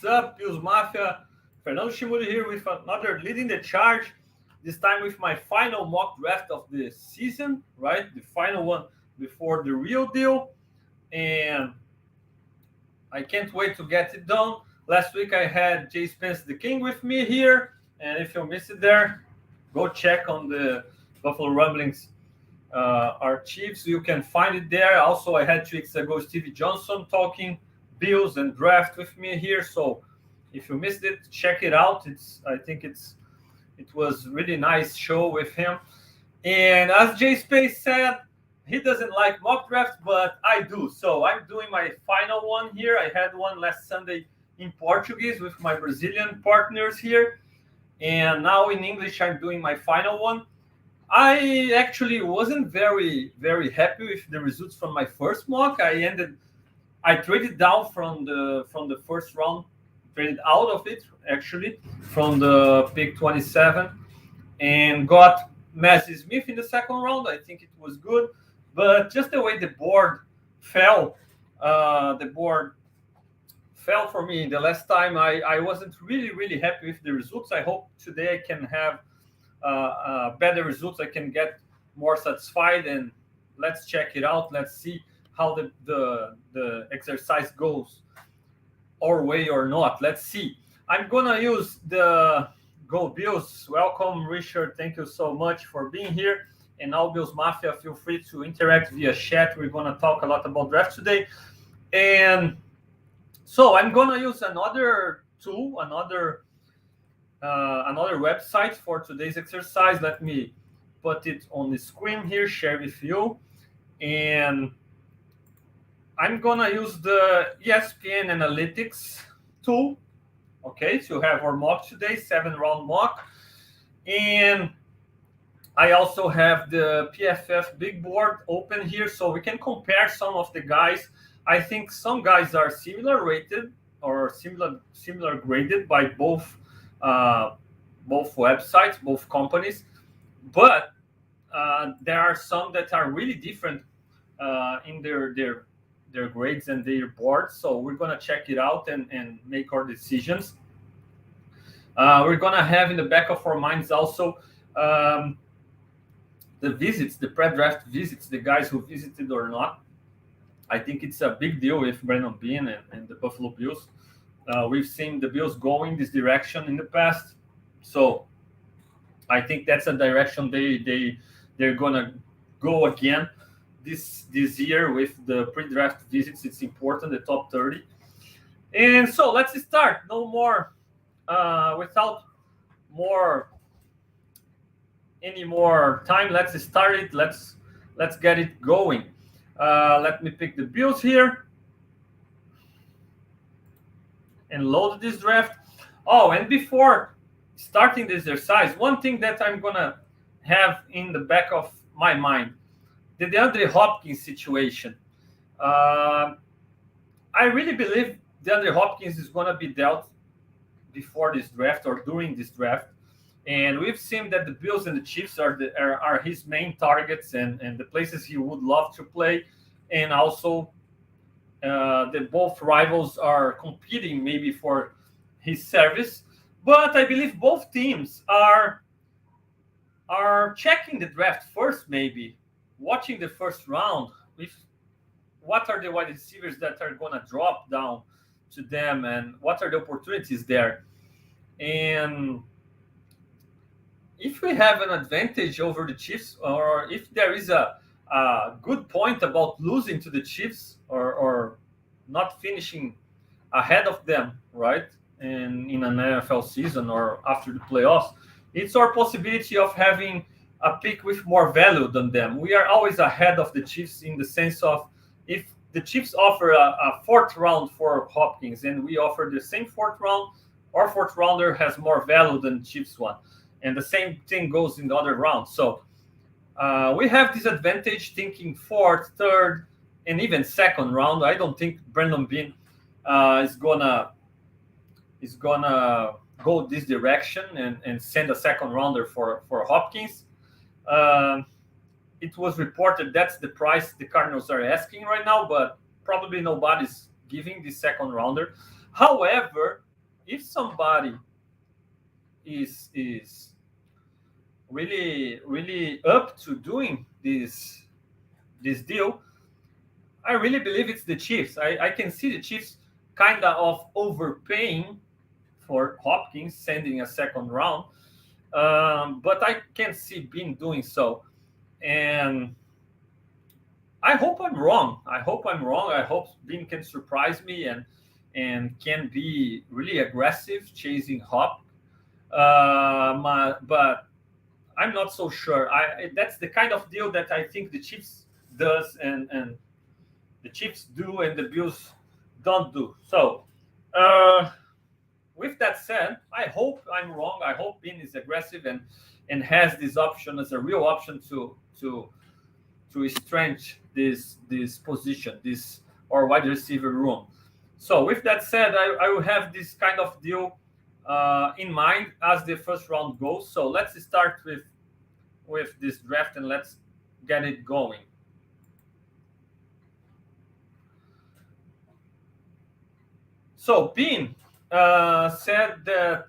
up, Bills Mafia? Fernando Schmude here with another leading the charge. This time with my final mock draft of the season, right? The final one before the real deal. And I can't wait to get it done. Last week I had Jay Spence the King with me here. And if you missed it there, go check on the Buffalo Rumblings archives. You can find it there. Also, I had 2 weeks ago Stevie Johnson talking Bills and draft with me here. So if you missed it, check it out. I think it was really nice show with him. And as Jay Space said, he doesn't like mock drafts, but I do. So I'm doing my final one here. I had one last Sunday in Portuguese with my Brazilian partners here. And now in English, I'm doing my final one. I actually wasn't very, very happy with the results from my first mock. I traded down from the first round, traded out of it actually from the pick 27, and got Massey Smith in the second round. I think it was good, but just the way the board fell for me the last time. I wasn't really, really happy with the results. I hope today I can have better results. I can get more satisfied, and let's check it out. Let's see how the exercise goes our way or not. Let's see. I'm gonna use the Go Bills. Welcome, Richard. Thank you so much for being here. And all Bills Mafia, feel free to interact via chat. We're gonna talk a lot about draft today. And so I'm gonna use another tool, another website for today's exercise. Let me put it on the screen here, share with you. And I'm gonna use the ESPN Analytics tool, okay, to have our mock today, 7-round mock. And I also have the PFF big board open here, so we can compare some of the guys. I think some guys are similar rated or similar graded by both websites, both companies, but there are some that are really different in their grades and their boards. So we're gonna check it out and make our decisions. We're gonna have in the back of our minds also the visits, the pre-draft visits, the guys who visited or not. I think it's a big deal with Brandon Beane and the Buffalo Bills. We've seen the Bills going this direction in the past, so I think that's a direction they're gonna go again this year with the pre-draft visits. It's important, the top 30. And so let's start. No more without any more time. Let's start it. Let's get it going. Let me pick the Bills here and load this draft. Oh, and before starting this exercise, one thing that I'm gonna have in the back of my mind, the DeAndre Hopkins situation. I really believe DeAndre Hopkins is gonna be dealt before this draft or during this draft. And we've seen that the Bills and the Chiefs are his main targets and the places he would love to play. And also the both rivals are competing maybe for his service. But I believe both teams are checking the draft first, maybe watching the first round with what are the wide receivers that are going to drop down to them and what are the opportunities there. And if we have an advantage over the Chiefs, or if there is a good point about losing to the Chiefs or not finishing ahead of them, right, in an NFL season or after the playoffs, it's our possibility of having a pick with more value than them. We are always ahead of the Chiefs in the sense of if the Chiefs offer a fourth round for Hopkins and we offer the same fourth round, our fourth rounder has more value than the Chiefs one. And the same thing goes in the other round. So we have this advantage thinking fourth, third, and even second round. I don't think Brandon Beane is gonna go this direction and send a second rounder for Hopkins. It was reported that's the price the Cardinals are asking right now, but probably nobody's giving the second rounder. However, if somebody is really up to doing this deal, I really believe it's the Chiefs. I can see the Chiefs kind of overpaying for Hopkins, sending a second round, but I can't see Bean doing so. And I hope I'm wrong. I hope I'm wrong. I hope Bean can surprise me and can be really aggressive chasing Hop. But I'm not so sure. That's the kind of deal that I think the Chiefs does and the Chiefs do and the Bills don't do. So, with that said, I hope I'm wrong. I hope Bean is aggressive and has this option as a real option to strengthen this position, this or wide receiver room. So with that said, I will have this kind of deal in mind as the first round goes. So let's start with this draft and let's get it going. So Bean said that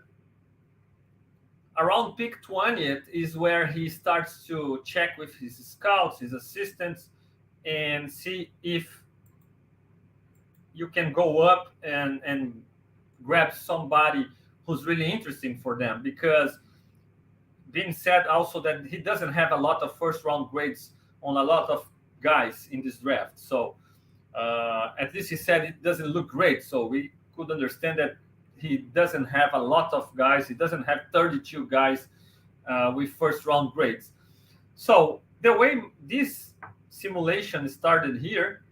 around pick 20th is where he starts to check with his scouts, his assistants, and see if you can go up and grab somebody who's really interesting for them. Because Bean said also that he doesn't have a lot of first round grades on a lot of guys in this draft. So at least he said it doesn't look great. So we could understand that he doesn't have a lot of guys. He doesn't have 32 guys with first round grades. So the way this simulation started here,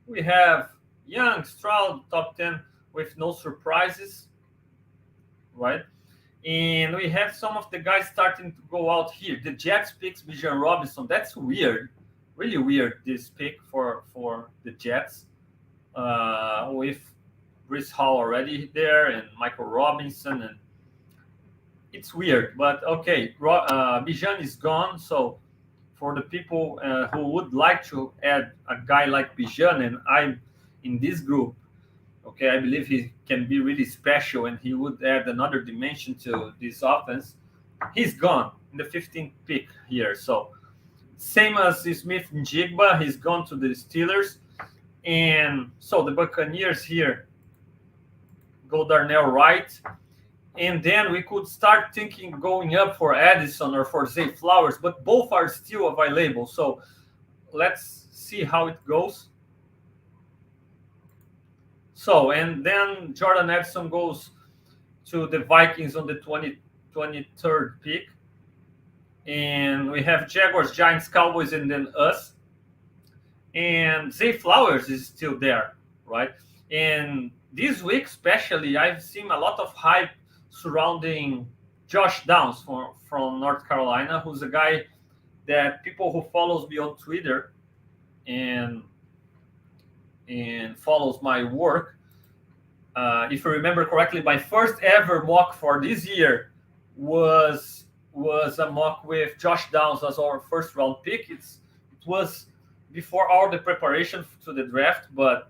we have Young, Stroud, top 10 with no surprises, right? And we have some of the guys starting to go out here. The Jets picks Bijan Robinson. That's weird, really weird, this pick for the Jets with Breece Hall already there and Michael Robinson. And it's weird, but okay, Bijan is gone. So for the people who would like to add a guy like Bijan, and I'm in this group, okay, I believe he can be really special and he would add another dimension to this offense. He's gone in the 15th pick here. So same as Smith and Jigba, he's gone to the Steelers. And so the Buccaneers here go Darnell Wright. And then we could start thinking going up for Addison or for Zay Flowers, but both are still available. So let's see how it goes. So, and then Jordan Addison goes to the Vikings on the 23rd pick. And we have Jaguars, Giants, Cowboys, and then us. And Zay Flowers is still there, right? And this week especially, I've seen a lot of hype surrounding Josh Downs from North Carolina, who's a guy that people who follows me on Twitter and follows my work. If you remember correctly, my first ever mock for this year was a mock with Josh Downs as our first round pick. It was before all the preparation to the draft, but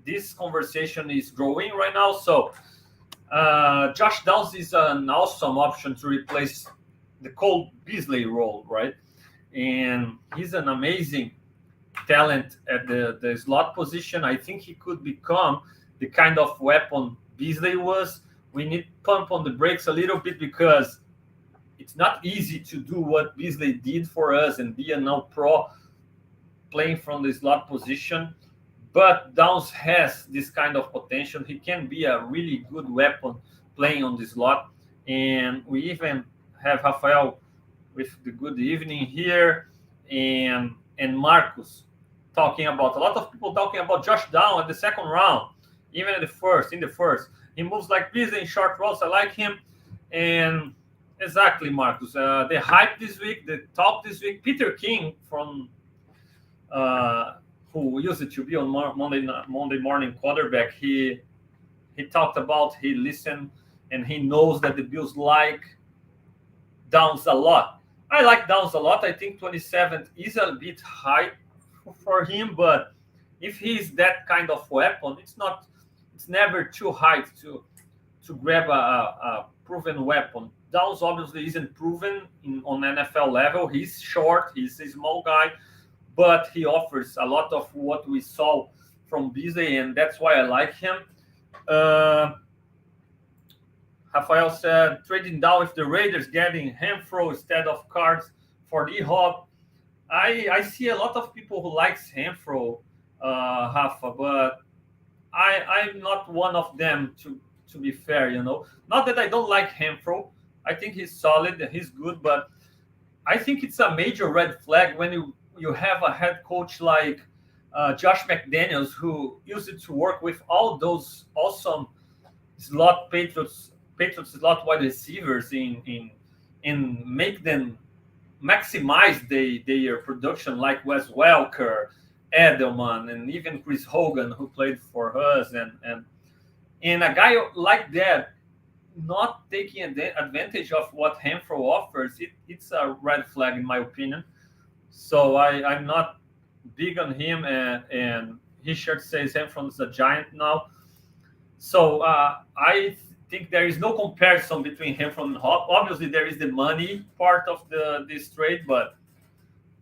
this conversation is growing right now. So Josh Downs is an awesome option to replace the Cole Beasley role, right? And he's an amazing talent at the slot position. I think he could become the kind of weapon Beasley was. We need to pump on the brakes a little bit because it's not easy to do what Beasley did for us and be an all-pro playing from the slot position. But Downs has this kind of potential. He can be a really good weapon playing on the slot. And we even have Rafael with the good evening here and Marcus talking about, a lot of people talking about Josh Downs at the second round, even in the first. He moves like Beasley in short routes. I like him. And exactly, Marcus. The hype this week, the talk this week, Peter King from who used to be on Monday morning quarterback, he talked about, he listened, and he knows that the Bills like Downs a lot. I like Downs a lot. I think 27th is a bit high for him, but if he's that kind of weapon, it's never too high to grab a proven weapon. Downs obviously isn't proven on NFL level. He's short, he's a small guy, but he offers a lot of what we saw from Beasley, and that's why I like him. Uh, Rafael said trading down with the Raiders, getting Renfro instead of Cards for D-Hop. I see a lot of people who likes Renfro, Rafa, but I'm not one of them to be fair, you know. Not that I don't like Renfro. I think he's solid, he's good, but I think it's a major red flag when you have a head coach like Josh McDaniels, who used to work with all those awesome slot Patriots slot wide receivers in make them maximize their production, like Wes Welker, Edelman, and even Chris Hogan, who played for us, and a guy like that not taking advantage of what Renfro offers, it's a red flag in my opinion. So I'm not big on him, and Richard says Renfro is a giant now. So I think there is no comparison between Renfro and Hop. Obviously, there is the money part of this trade, but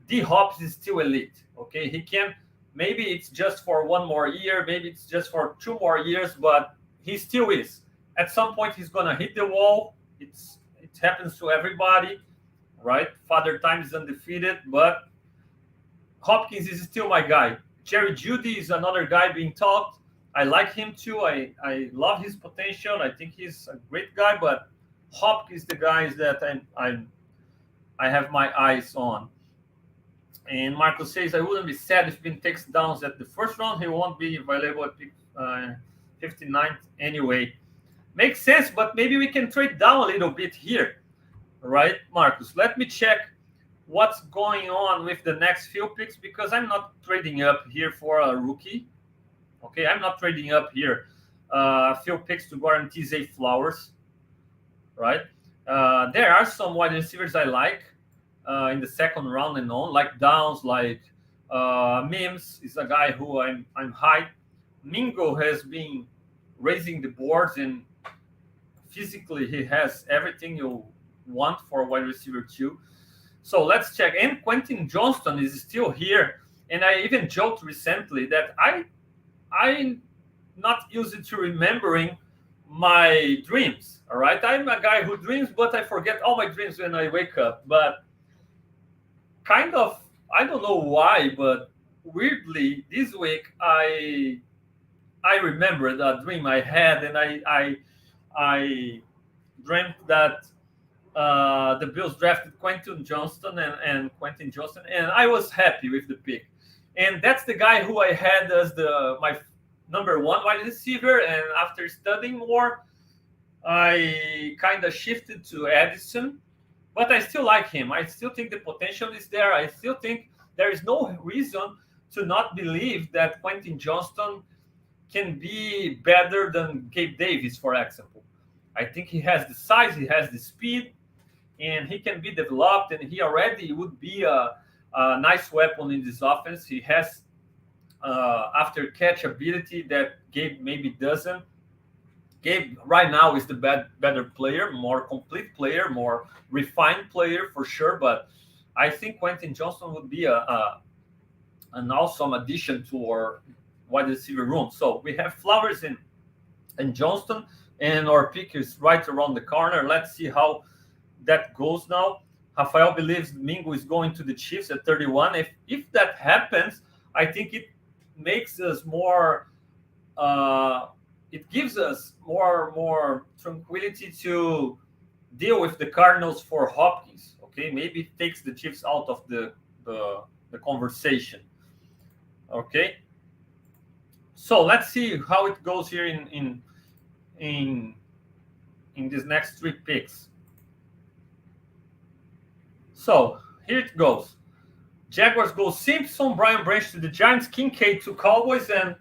D Hop is still elite. Okay, he can, maybe it's just for one more year, maybe it's just for 2 more years, but he still is. At some point, he's gonna hit the wall. It happens to everybody, right? Father Time is undefeated, but Hopkins is still my guy. Jerry Jeudy is another guy being talked. I like him too. I love his potential. I think he's a great guy, but Hop is the guys that I have my eyes on. And Marco says I wouldn't be sad if Beane takes downs at the first round. He won't be available at pick 59th anyway. Makes sense, but maybe we can trade down a little bit here, right, Marcus? Let me check what's going on with the next few picks, because I'm not trading up here for a rookie. Okay, I'm not trading up here a few picks to guarantee Zay Flowers, right? There are some wide receivers I like in the second round and on, like Downs, like Mims is a guy who I'm high. Mingo has been raising the boards, and physically he has everything you want for a wide receiver too. So let's check. And Quentin Johnston is still here, and I even joked recently that I'm not used to remembering my dreams. All right, I'm a guy who dreams, but I forget all my dreams when I wake up. But kind of, I don't know why, but weirdly this week I remembered a dream I had, and I dreamt that the Bills drafted Quentin Johnston and Quentin Johnston, and I was happy with the pick. And that's the guy who I had as my number one wide receiver. And after studying more, I kind of shifted to Edison, but I still like him. I still think the potential is there. I still think there is no reason to not believe that Quentin Johnston can be better than Gabe Davis, for example. I think he has the size, he has the speed, and he can be developed, and he already would be a nice weapon in this offense. He has after catch ability that Gabe maybe doesn't. Gabe right now is the better player, more complete player, more refined player for sure. But I think Quentin Johnston would be an awesome addition to our wide receiver room. So we have Flowers and Johnston, and our pick is right around the corner. Let's see how that goes now. Rafael believes Mingo is going to the Chiefs at 31. If that happens, I think it makes us more. It gives us more tranquility to deal with the Cardinals for Hopkins. Okay, maybe it takes the Chiefs out of the conversation. Okay, so let's see how it goes here in these next three picks. So here it goes. Jaguars go Simpson, Brian Branch to the Giants, Kincaid to Cowboys, and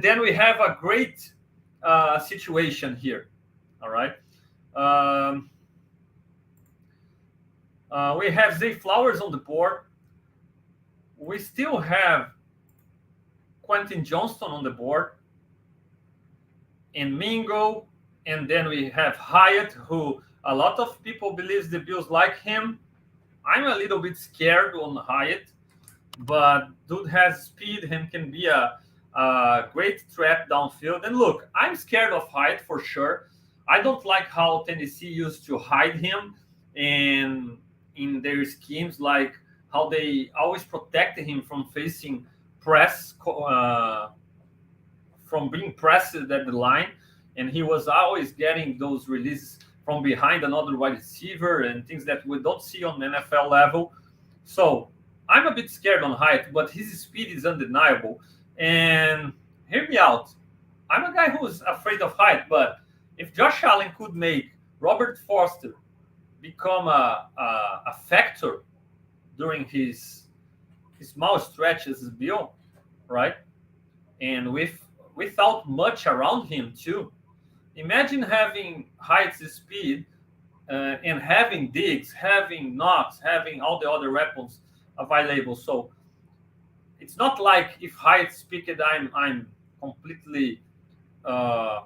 then we have a great situation here. All right. We have Zay Flowers on the board. We still have Quentin Johnston on the board, and Mingo And then we have Hyatt, who a lot of people believe the Bills like him. I'm a little bit scared on Hyatt, but dude has speed and can be a great threat downfield. And look, I'm scared of Hyatt for sure. I don't like how Tennessee used to hide him in their schemes, like how they always protected him from facing press, from being pressed at the line, and he was always getting those releases from behind another wide receiver and things that we don't see on NFL level. So I'm a bit scared on Hyatt, but his speed is undeniable. And hear me out. I'm a guy who's afraid of Hyatt, but if Josh Allen could make Robert Foster become a factor during his small stretches as Bill, right? And without much around him too. Imagine having Hyatt's speed and having Diggs, having Knox, having all the other weapons available. So it's not like if Hyatt's picked, I'm completely uh,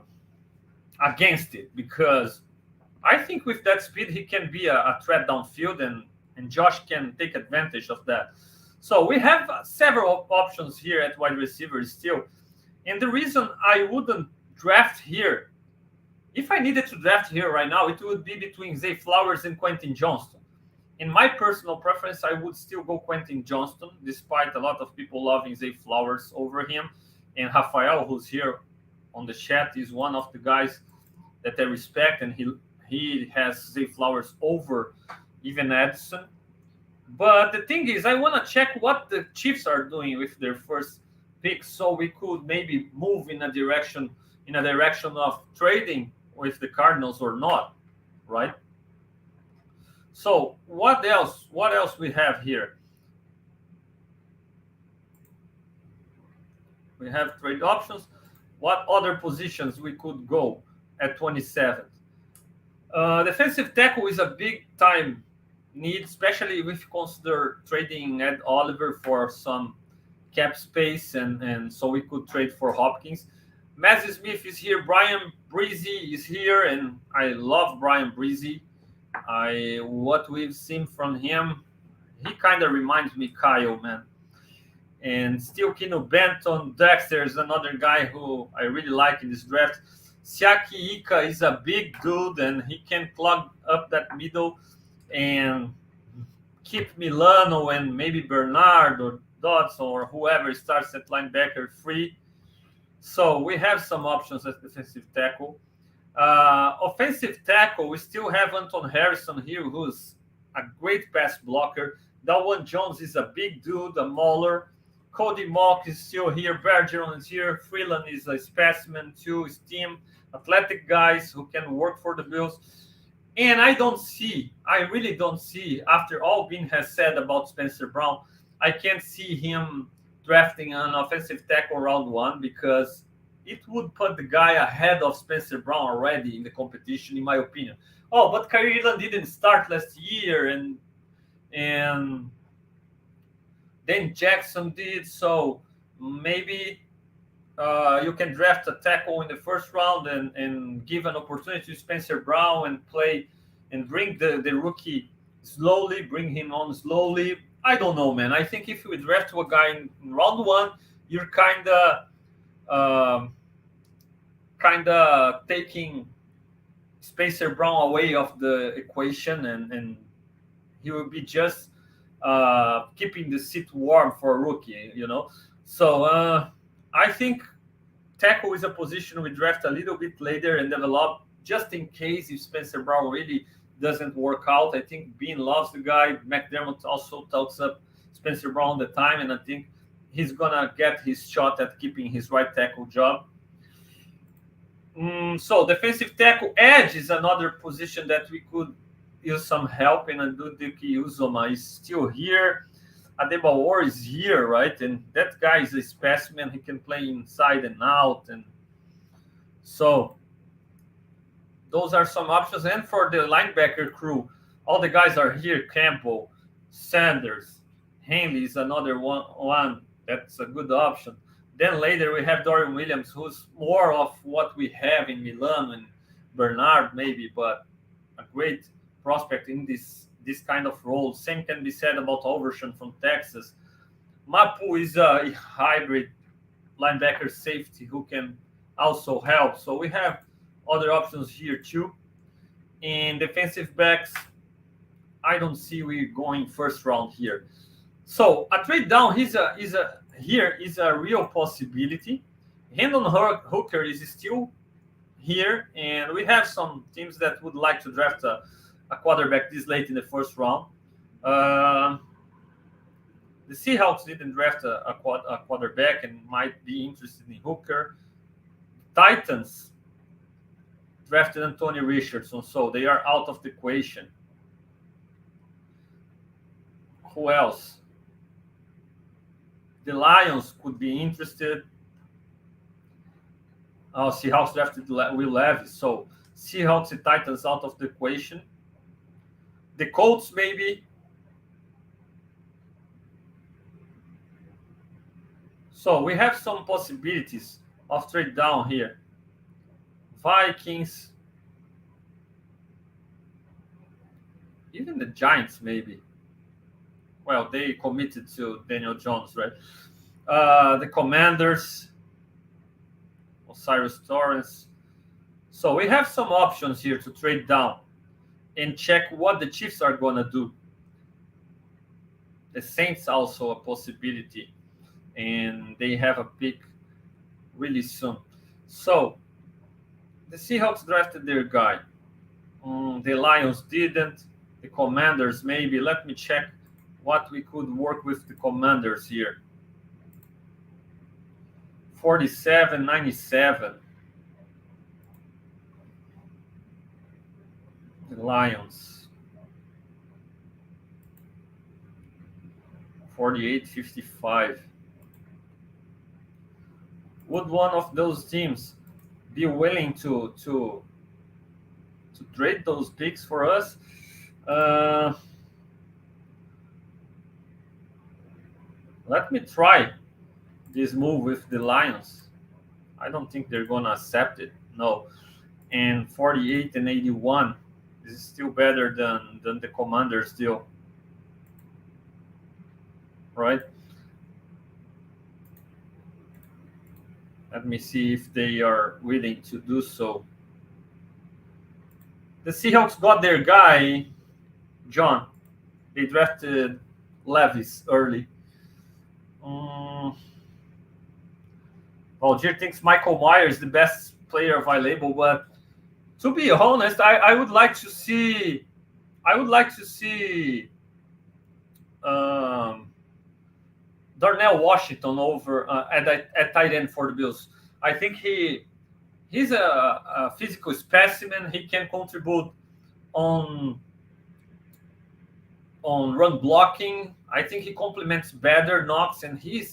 against it, because I think with that speed he can be a threat downfield, and Josh can take advantage of that. So we have several options here at wide receiver still. And the reason I wouldn't draft here, if I needed to draft here right now, it would be between Zay Flowers and Quentin Johnston. In my personal preference, I would still go Quentin Johnston, despite a lot of people loving Zay Flowers over him. And Rafael, who's here on the chat, is one of the guys that I respect, and he has Zay Flowers over even Edson. But the thing is, I want to check what the Chiefs are doing with their first pick, so we could maybe move in a direction of trading with the Cardinals or not, right? So what else? What else we have here? We have trade options. What other positions we could go at 27th? Defensive tackle is a big time need, especially if we consider trading Ed Oliver for some cap space, and so we could trade for Hopkins. Mazzy Smith is here. Brian Breezy is here, and I love Brian Breezy. What we've seen from him, he kind of reminds me Kyle, man. And still Kino Benton. Dexter is another guy who I really like in this draft. Siaki Ika is a big dude, and he can plug up that middle and keep Milano and maybe Bernard or Dodds or whoever starts at linebacker free. So we have some options at defensive tackle. Offensive tackle, we still have Anton Harrison here, who's a great pass blocker. Dalwan Jones is a big dude, a mauler. Cody Mock is still here. Bergeron is here. Freeland is a specimen too. Steam, athletic guys who can work for the Bills. And I really don't see, after all Beane has said about Spencer Brown, I can't see him drafting an offensive tackle round one, because it would put the guy ahead of Spencer Brown already in the competition, in my opinion. Oh, but Kyrie Irving didn't start last year, and then Jackson did, so maybe you can draft a tackle in the first round and give an opportunity to Spencer Brown and play and bring the rookie slowly, bring him on slowly. I don't know, man. I think if you draft a guy in round one, you're kind of taking Spencer Brown away of the equation, and he will be just keeping the seat warm for a rookie, you know. So I think tackle is a position we draft a little bit later and develop just in case if Spencer Brown really doesn't work out. I think Beane loves the guy. McDermott also talks up Spencer Brown all the time, and I think he's gonna get his shot at keeping his right tackle job. So defensive tackle, edge is another position that we could use some help in. And Dudiki Uzoma is still here. Adebayor is here, right? And that guy is a specimen. He can play inside and out. And so those are some options. And for the linebacker crew, all the guys are here. Campbell, Sanders, Henley is another one. That's a good option. Then later we have Dorian Williams, who's more of what we have in Milan and Bernard maybe, but a great prospect in this kind of role. Same can be said about Overshown from Texas. Mapu is a hybrid linebacker safety who can also help. So we have other options here too. In defensive backs, I don't see we going first round here. So a trade down is a real possibility. Hendon Hooker is still here, and we have some teams that would like to draft a quarterback this late in the first round. The Seahawks didn't draft a quarterback and might be interested in Hooker. Titans drafted Anthony Richardson, so they are out of the equation. Who else? The Lions could be interested. Seahawks drafted Will Levis, so Seahawks and Titans out of the equation. The Colts maybe. So we have some possibilities of trade down here. Vikings, even the Giants maybe. Well, they committed to Daniel Jones, right? The Commanders, Osiris Torrance. So we have some options here to trade down and check what the Chiefs are going to do. The Saints also a possibility, and they have a pick really soon. So the Seahawks drafted their guy. The Lions didn't. The Commanders maybe. Let me check what we could work with the Commanders here. 47-97. The Lions. 48-55. Would one of those teams be willing to trade those picks for us? Let me try this move with the Lions. I don't think they're going to accept it. No. And 48-81 is still better than the Commanders deal. Right? Let me see if they are willing to do so. The Seahawks got their guy, John. They drafted Levis early. Valdir thinks Michael Myers is the best player available, but to be honest, I would like to see Darnell Washington over at tight end for the Bills. I think he's a physical specimen. He can contribute on run blocking. I think he complements better Knox, and he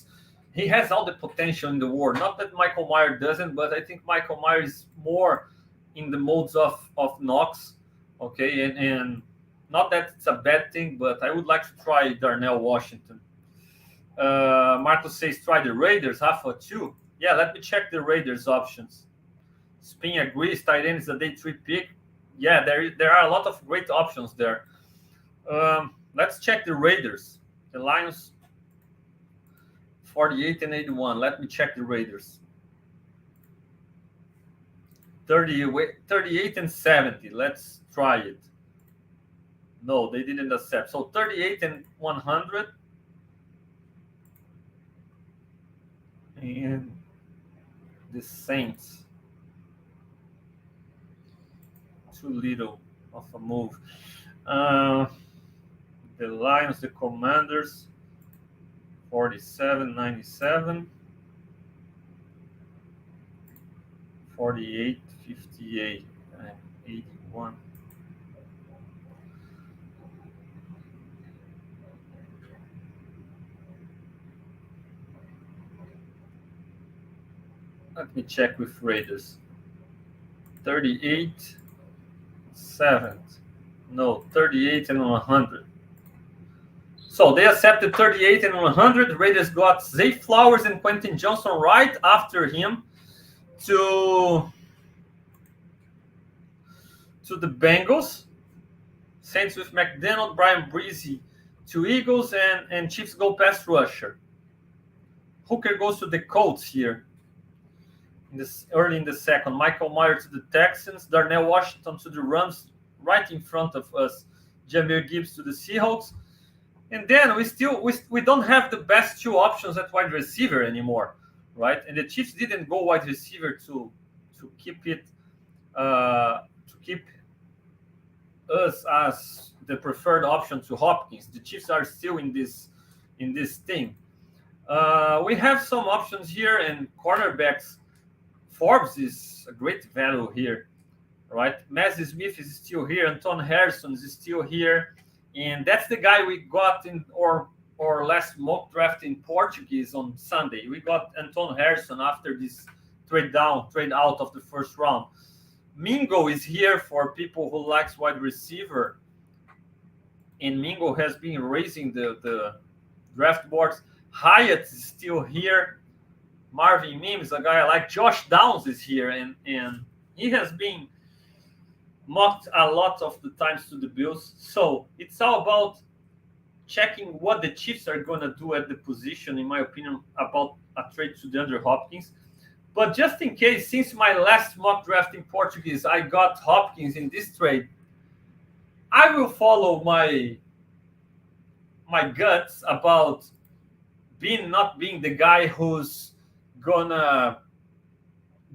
has all the potential in the world. Not that Michael Myers doesn't, but I think Michael Myers is more in the modes of Knox. Okay, and not that it's a bad thing, but I would like to try Darnell Washington. Marcos says try the Raiders, half or two. Yeah, let me check the Raiders options. Spin agrees, tight end is a day 3 pick. Yeah, there are a lot of great options there. Let's check the Raiders. The Lions 48-81. Let me check the Raiders. 38-70. Let's try it. No, they didn't accept. So 38-100. And the Saints. Too little of a move. The Lions, the Commanders, 47-97, 48-58, and 81. Let me check with Raiders. 38-7. No, 38-100. So they accepted 38-100. Raiders got Zay Flowers and Quentin Johnson right after him to to the Bengals. Saints with McDonald, Brian Breezy to Eagles, and Chiefs go pass rusher. Hooker goes to the Colts here. Early in the second. Michael Mayer to the Texans. Darnell Washington to the Rams, right in front of us. Jahmyr Gibbs to the Seahawks. And then we don't have the best two options at wide receiver anymore, right? And the Chiefs didn't go wide receiver to keep it to keep us as the preferred option to Hopkins. The Chiefs are still in this thing. We have some options here, and quarterbacks. Forbes is a great value here, right? Mazzy Smith is still here. Anton Harrison is still here. And that's the guy we got in our last mock draft in Portuguese on Sunday. We got Anton Harrison after this trade out of the first round. Mingo is here for people who likes wide receiver. And Mingo has been raising the draft boards. Hyatt is still here. Marvin Mims, a guy I like. Josh Downs is here, and he has been mocked a lot of the times to the Bills. So it's all about checking what the Chiefs are going to do at the position, in my opinion, about a trade to DeAndre Hopkins. But just in case, since my last mock draft in Portuguese, I got Hopkins in this trade, I will follow my guts about not being the guy who's gonna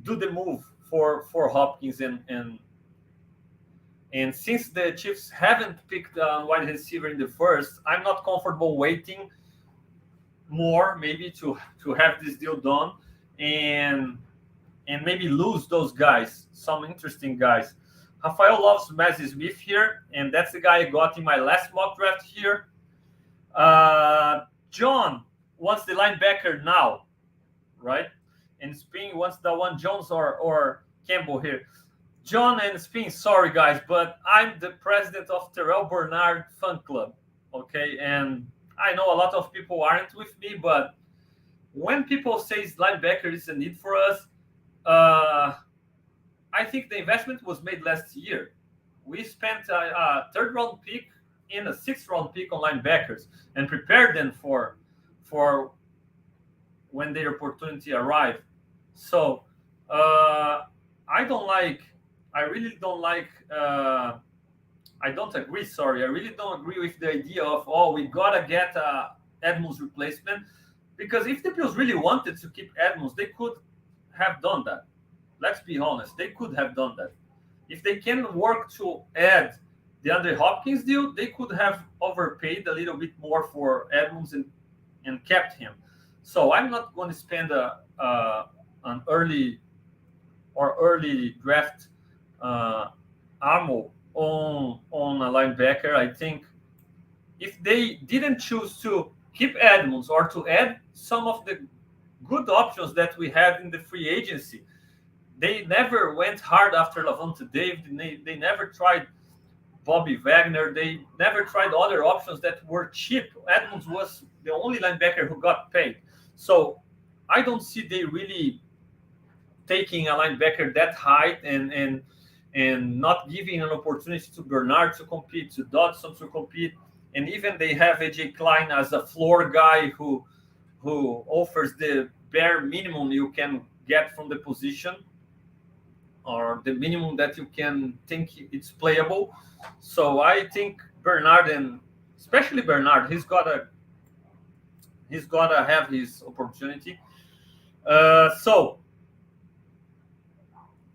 do the move for Hopkins, and since the Chiefs haven't picked a wide receiver in the first, I'm not comfortable waiting more, maybe to have this deal done and maybe lose those guys, some interesting guys. Rafael loves Mazzy Smith here, and that's the guy I got in my last mock draft here. John wants the linebacker now, right? And Spin wants the one Jones or Campbell here. John and Spin, sorry guys, but I'm the president of Terrell Bernard fan club, okay? And I know a lot of people aren't with me, but when people say linebacker is a need for us, I think the investment was made last year. We spent a third-round pick and a sixth-round pick on linebackers and prepared them for when their opportunity arrived. So I really don't agree with the idea of, we gotta get Edmonds replacement, because if the Bills really wanted to keep Edmonds, they could have done that. Let's be honest, they could have done that. If they can work to add the DeAndre Hopkins deal, they could have overpaid a little bit more for Edmonds and kept him. So I'm not going to spend an early draft ammo on a linebacker. I think if they didn't choose to keep Edmonds or to add some of the good options that we had in the free agency, they never went hard after Lavonte David. They never tried Bobby Wagner. They never tried other options that were cheap. Edmonds was the only linebacker who got paid. So I don't see they really taking a linebacker that high and not giving an opportunity to Bernard to compete, to Dodson to compete. And even they have AJ Klein as a floor guy who offers the bare minimum you can get from the position, or the minimum that you can think it's playable. So I think Bernard, and especially Bernard, he's gotta have his opportunity. So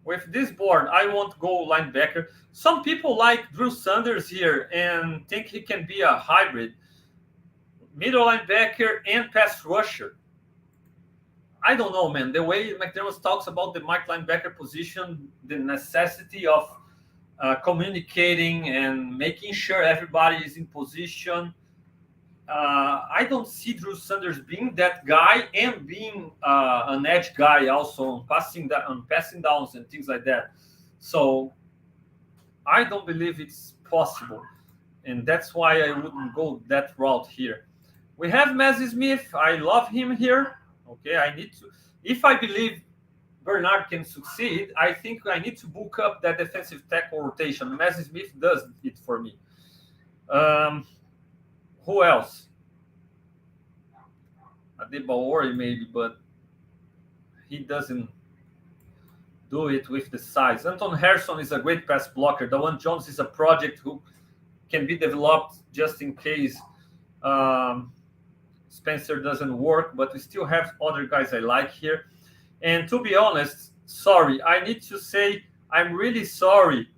with this board, I won't go linebacker. Some people like Drew Sanders here and think he can be a hybrid, middle linebacker and pass rusher. I don't know, man. The way McDermott talks about the Mike linebacker position, the necessity of communicating and making sure everybody is in position. I don't see Drew Sanders being that guy and being an edge guy also on passing downs and things like that. So I don't believe it's possible, and that's why I wouldn't go that route here. We have Mazzy Smith. I love him here. Okay, I need to. If I believe Bernard can succeed, I think I need to book up that defensive tackle rotation. Messi Smith does it for me. Who else? Adebaori maybe, but he doesn't do it with the size. Anton Harrison is a great pass blocker. Dawan Jones is a project who can be developed just in case Spencer doesn't work, but we still have other guys I like here. And to be honest, sorry, I need to say I'm really sorry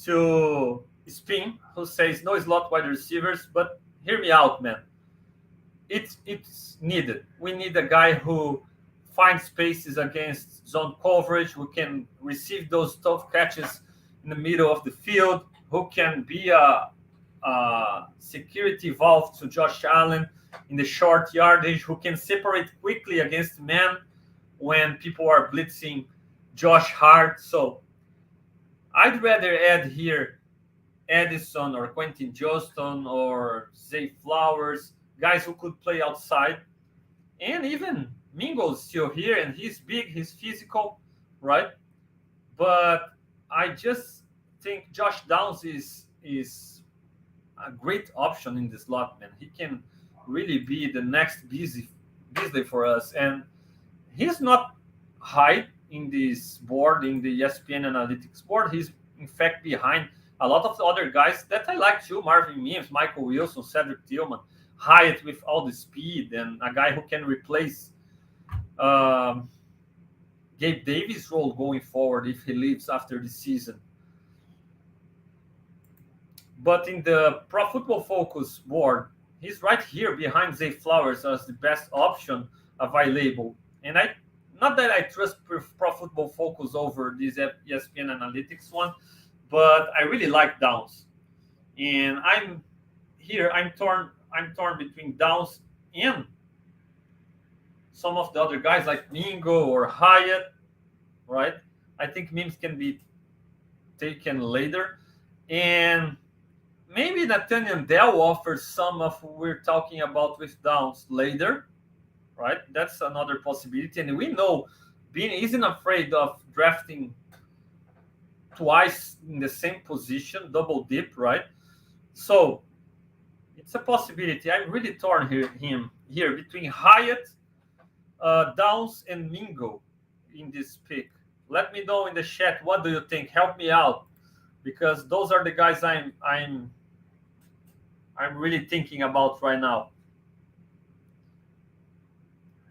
to Spin, who says no slot wide receivers, but hear me out, man. It's needed. We need a guy who finds spaces against zone coverage, who can receive those tough catches in the middle of the field, who can be a security valve to Josh Allen in the short yardage, who can separate quickly against man when people are blitzing Josh Hart. So I'd rather add here Edison or Quentin Johnston or Zay Flowers, guys who could play outside. And even Mingo's still here, and he's big, he's physical, right? But I just think Josh Downs is a great option in the slot, man. He can really be the next Beasley for us. And he's not high in this board, in the ESPN analytics board. He's in fact behind a lot of the other guys that I like too. Marvin Mims, Michael Wilson, Cedric Tillman, Hyatt with all the speed, and a guy who can replace Gabe Davis' role going forward if he leaves after the season. But in the Pro Football Focus board, he's right here behind Zay Flowers as the best option available. And not that I trust Pro Football Focus over this ESPN Analytics one, but I really like Downs. And I'm torn between Downs and some of the other guys like Mingo or Hyatt, right? I think Mims can be taken later. And maybe Nathaniel Dell offers some of what we're talking about with Downs later, right? That's another possibility. And we know Beane isn't afraid of drafting twice in the same position, double dip, right? So it's a possibility. I'm really torn here between Hyatt, Downs, and Mingo in this pick. Let me know in the chat, what do you think? Help me out, because those are the guys I'm really thinking about right now.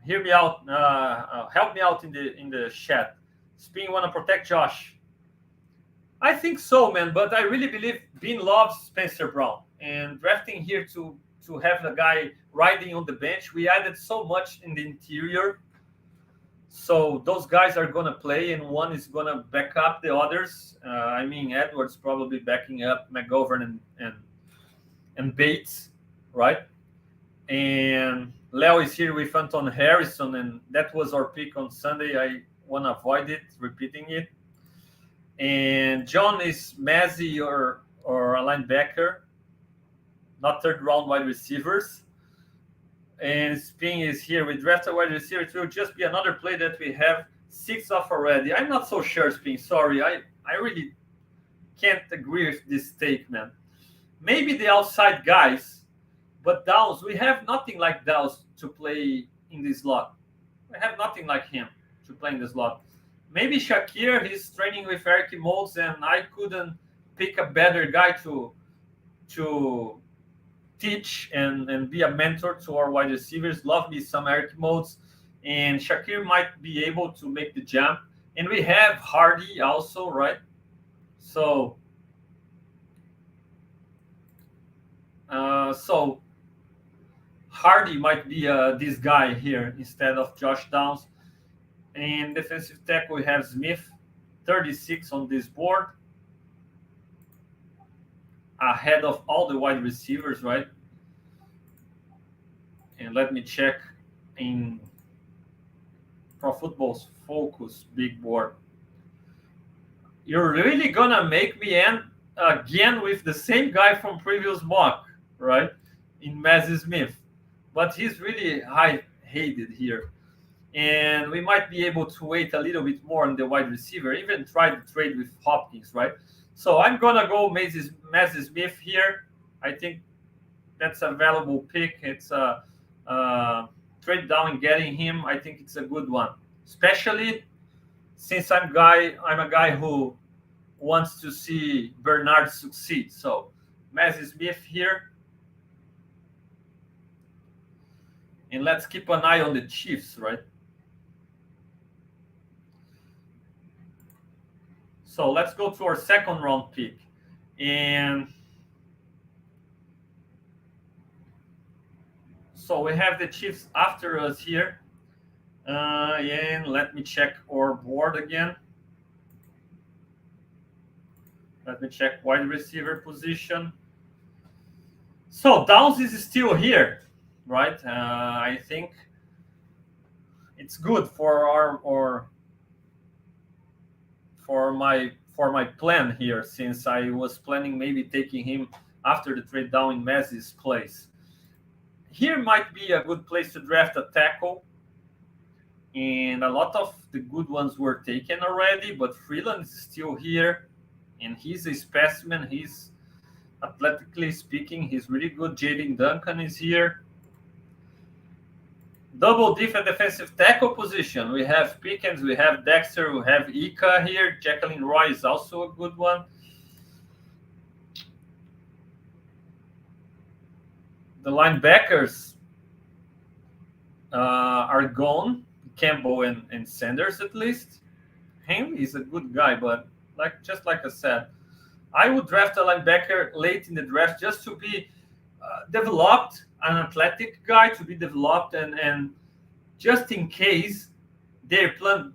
Hear me out. Help me out in the chat. Spin, want to protect Josh? I think so, man. But I really believe Beane loves Spencer Brown, and drafting here to have a guy riding on the bench. We added so much in the interior, so those guys are gonna play, and one is gonna back up the others. Edwards probably backing up McGovern and Bates, right? And Leo is here with Anton Harrison, and that was our pick on Sunday. I want to avoid repeating it. And John is Messi or a linebacker, not third round wide receivers. And Spin is here. We draft a wide receiver. It will just be another play that we have 6 of already. I'm not so sure, Spin. Sorry. I really can't agree with this take, man. Maybe the outside guys, but Downs, we have nothing like Downs to play in this slot. We have nothing like him to play in the slot. Maybe Shakir, he's training with Eric Moulds, and I couldn't pick a better guy to teach and be a mentor to our wide receivers. Love me some Eric Moulds, and Shakir might be able to make the jump. And we have Hardy also, right? So Hardy might be this guy here instead of Josh Downs. And defensive tackle, we have Smith, 36 on this board, ahead of all the wide receivers, right? And let me check in Pro Football Focus big board. You're really gonna make me end again with the same guy from previous mock, right? In Messi Smith, but he's really high-hated here. and we might be able to wait a little bit more on the wide receiver, even try to trade with Hopkins, right? So I'm gonna go Mazi Smith here. I think that's a valuable pick. It's a trade down and getting him. I think it's a good one, especially since I'm a guy who wants to see Bernard succeed. So Mazi Smith here, and let's keep an eye on the Chiefs, right? So let's go to our second round pick, and so we have the Chiefs after us here. And let me check our board again. Let me check wide receiver position. So Downs is still here, right? I think it's good for for my plan here, since I was planning maybe taking him after the trade down in Mazi's place. Here might be a good place to draft a tackle, and a lot of the good ones were taken already, but Freeland is still here, and he's a specimen. He's athletically speaking, he's really good. Jaden Duncan is here. Double diff at defensive tackle position. We have Pickens, we have Dexter, we have Ika here. Jacqueline Roy is also a good one. The linebackers are gone. Campbell and Sanders, at least. Henry is a good guy, but just like I said, I would draft a linebacker late in the draft just to be developed, an athletic guy to be developed, and just in case their plan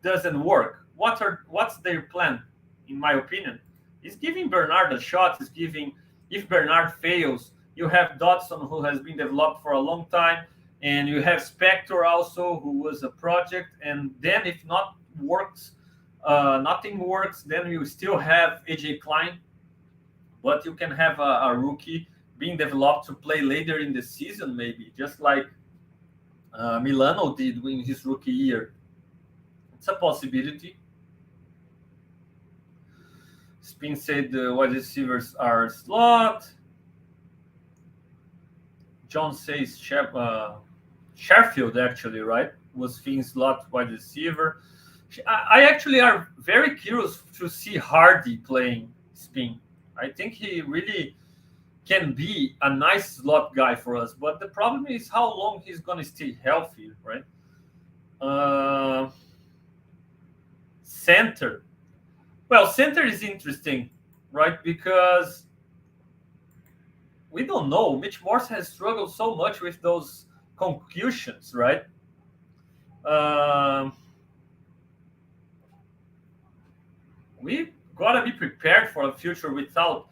doesn't work. What's their plan? In my opinion, is giving Bernard a shot. Is giving, if Bernard fails, you have Dodson, who has been developed for a long time, and you have Spector also, who was a project. And then if nothing works, then you still have AJ Klein, but you can have a rookie being developed to play later in the season, maybe just like Milano did in his rookie year. It's a possibility. Spin said the wide receivers are slot. John says Sheffield, actually, right? Was Finn slot wide receiver. I actually are very curious to see Hardy playing spin. I think he really can be a nice slot guy for us, but the problem is how long he's going to stay healthy, right? Center. Well, center is interesting, right? Because we don't know. Mitch Morse has struggled so much with those concussions, right? We gotta be prepared for a future without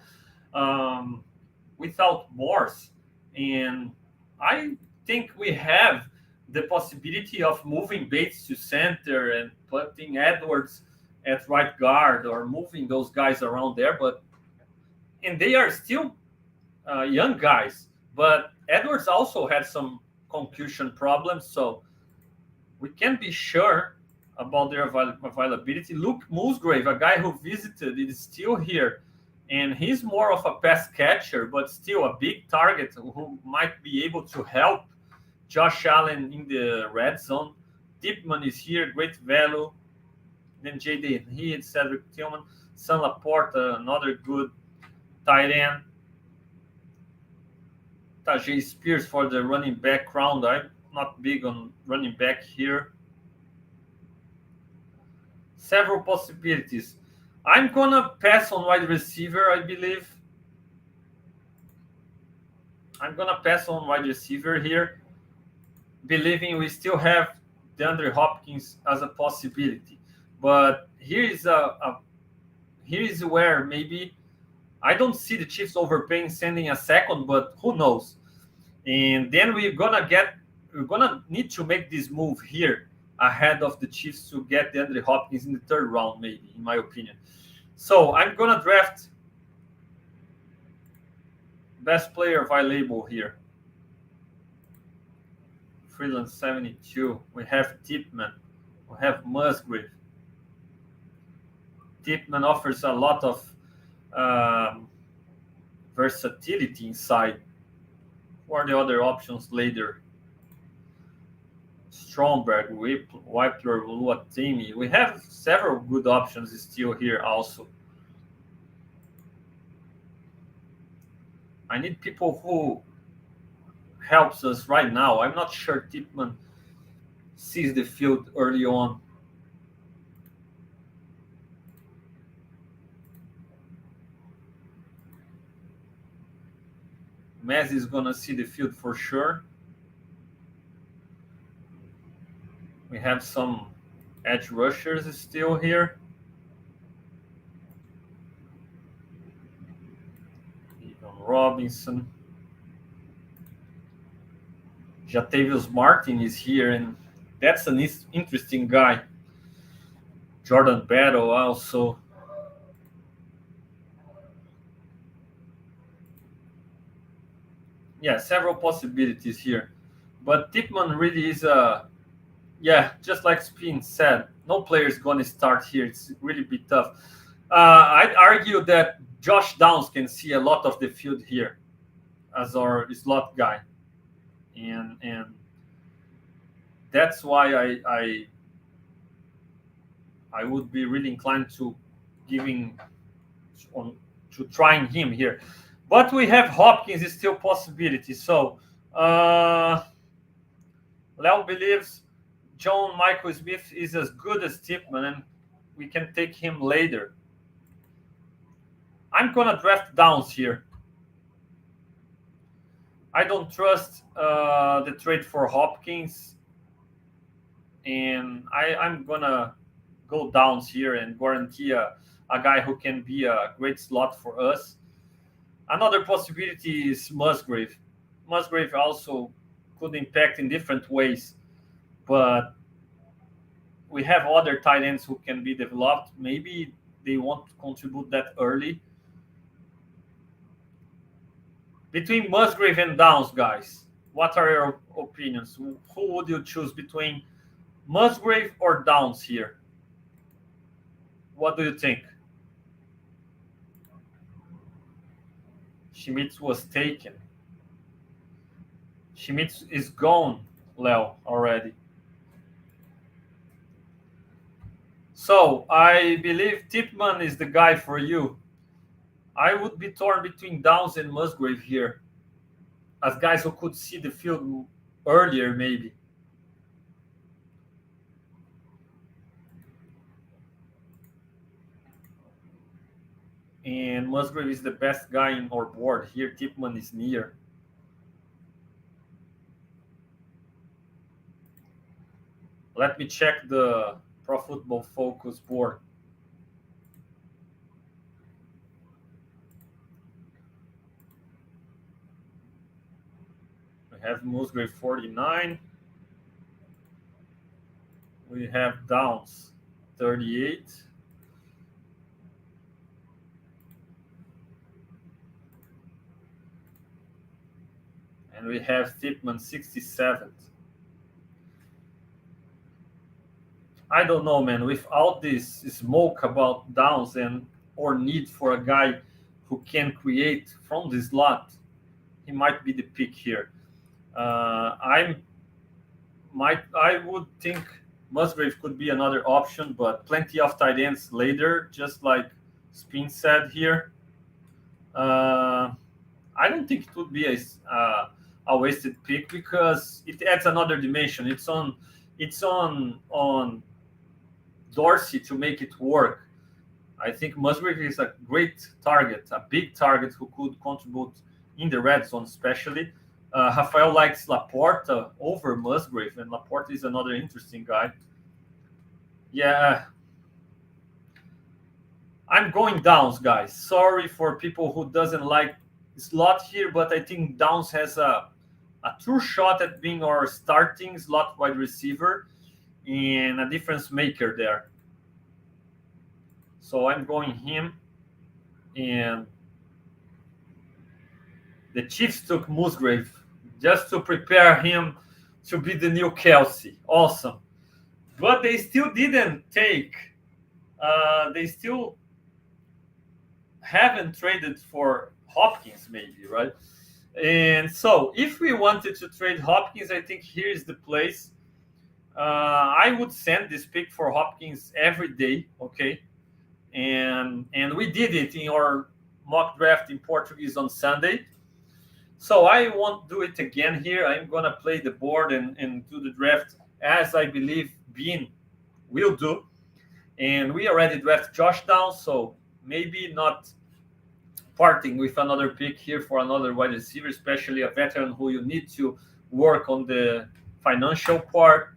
Morse, and I think we have the possibility of moving Bates to center and putting Edwards at right guard, or moving those guys around there. And they are still young guys, but Edwards also had some concussion problems, so we can't be sure about their availability. Luke Musgrave, a guy who visited, is still here, and he's more of a pass catcher, but still a big target who might be able to help Josh Allen in the red zone. Tipman is here, great value. Then J.D. Heath, Cedric Tillman, Sam Laporte, another good tight end. Tajay Spears for the running back round. I'm not big on running back here. Several possibilities. I'm gonna pass on wide receiver, I believe. I'm gonna pass on wide receiver here, believing we still have DeAndre Hopkins as a possibility. But here is where maybe I don't see the Chiefs overpaying, sending a second, but who knows? And then we're gonna need to make this move here ahead of the Chiefs to get DeAndre Hopkins in the third round, maybe, in my opinion. So I'm gonna draft best player available here. Freeland 72. We have Tipman. We have Musgrave. Tipman offers a lot of um, versatility inside. What are the other options later? Stromberg, Wipler, Luatimi. We have several good options still here also. I need people who helps us right now. I'm not sure Tipman sees the field early on. Messi is gonna see the field for sure. We have some edge rushers still here. Even Robinson. Jatavius Martin is here, and that's an interesting guy. Jordan Battle also. Yeah, several possibilities here. But Tipman really is just like Spin said, no player is going to start here. It's really be tough. I'd argue that Josh Downs can see a lot of the field here as our slot guy, and that's why I would be really inclined to giving on to trying him here. But we have Hopkins is still possibility. So Leo believes John Michael Smith is as good as Tipman, and we can take him later. I'm gonna draft Downs here. I don't trust the trade for Hopkins, and I'm gonna go Downs here and guarantee a guy who can be a great slot for us. Another possibility is Musgrave. Musgrave also could impact in different ways, but we have other tight ends who can be developed. Maybe they want to contribute that early. Between Musgrave and Downs, guys, what are your opinions? Who would you choose between Musgrave or Downs here? What do you think? Schmitz was taken. Schmitz is gone, Leo, already. So I believe Tipman is the guy for you. I would be torn between Downs and Musgrave here, as guys who could see the field earlier, maybe. And Musgrave is the best guy in our board here. Tipman is near. Let me check the Pro Football Focus board. We have Musgrave 49. We have Downs 38. And we have Tipman 67th. I don't know, man. Without this smoke about Downs and or need for a guy who can create from the slot, he might be the pick here. I would think Musgrave could be another option, but plenty of tight ends later, just like Spin said here. I don't think it would be a wasted pick because it adds another dimension. It's on Dorsey to make it work. I think Musgrave is a great target, a big target who could contribute in the red zone, especially. Rafael likes Laporta over Musgrave, and Laporta is another interesting guy. Yeah, I'm going Downs, guys. Sorry for people who doesn't like slot here, but I think Downs has a true shot at being our starting slot wide receiver and a difference maker there. So I'm going him, and the Chiefs took Musgrave just to prepare him to be the new Kelsey. Awesome. But they still didn't take, they still haven't traded for Hopkins, maybe, right? And so if we wanted to trade Hopkins, I think here is the place. I would send this pick for Hopkins every day, okay? And we did it in our mock draft in Portuguese on Sunday. So I won't do it again here. I'm going to play the board and do the draft as I believe Beane will do. And we already drafted Josh down, so maybe not parting with another pick here for another wide receiver, especially a veteran who you need to work on the financial part.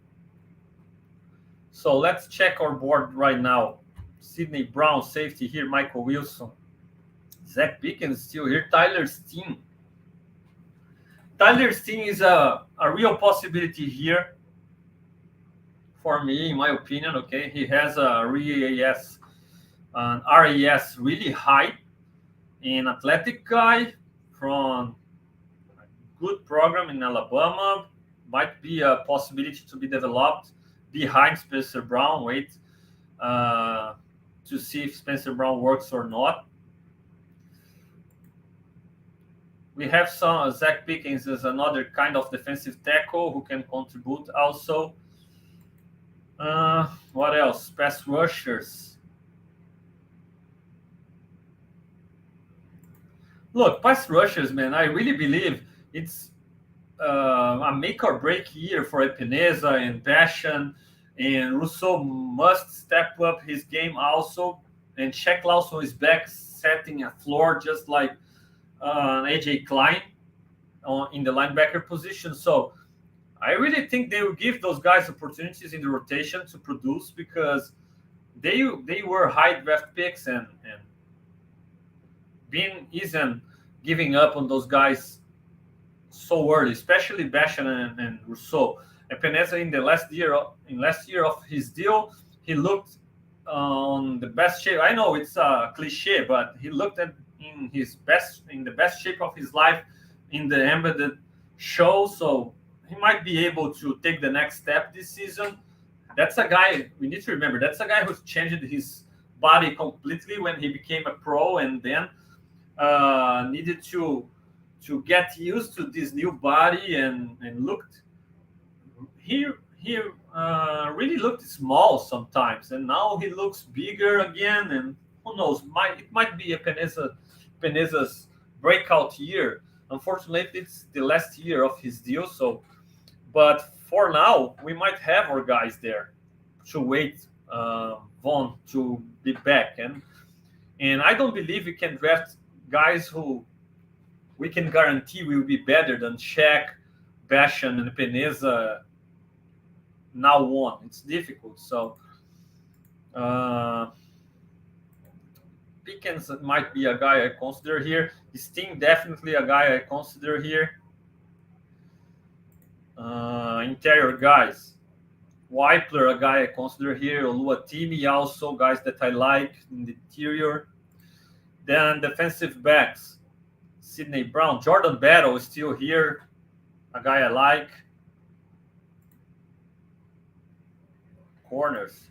So let's check our board right now. Sidney Brown, safety here. Michael Wilson. Zach Pickens still here. Tyler Steen. Tyler Steen is a real possibility here for me, in my opinion. Okay, he has a RAS, an RAS really high, an athletic guy from a good program in Alabama. Might be a possibility to be developed behind Spencer Brown. Wait to see if Spencer Brown works or not. We have some Zach Pickens as another kind of defensive tackle who can contribute also. What else? Pass rushers. Look, pass rushers, man. I really believe it's a make or break year for Epineza and Passion, and Rousseau must step up his game also. And Shaq Lawson is back, setting a floor just like AJ Klein in the linebacker position. So I really think they will give those guys opportunities in the rotation to produce, because they were high draft picks, and Beane isn't giving up on those guys so early, especially Bashan and Rousseau. Epineza in the last year of his deal, he looked on the best shape. I know it's a cliche, but he looked in the best shape of his life in the embedded show. So he might be able to take the next step this season. That's a guy we need to remember. That's a guy who's changed his body completely when he became a pro, and then needed to get used to this new body and looked. He really looked small sometimes, and now he looks bigger again. And who knows? It might be Peneza's breakout year. Unfortunately, it's the last year of his deal. So, but for now, we might have our guys there to wait Vaughn to be back, and I don't believe we can draft guys who we can guarantee will be better than Shaq, Bashan, and Peneza now on. It's difficult. So Pickens might be a guy I consider here. Sting definitely a guy I consider here. Interior guys. Weipler, a guy I consider here. Oluwatimi also, guys that I like in the interior. Then defensive backs. Sidney Brown. Jordan Battle is still here. A guy I like. Corners.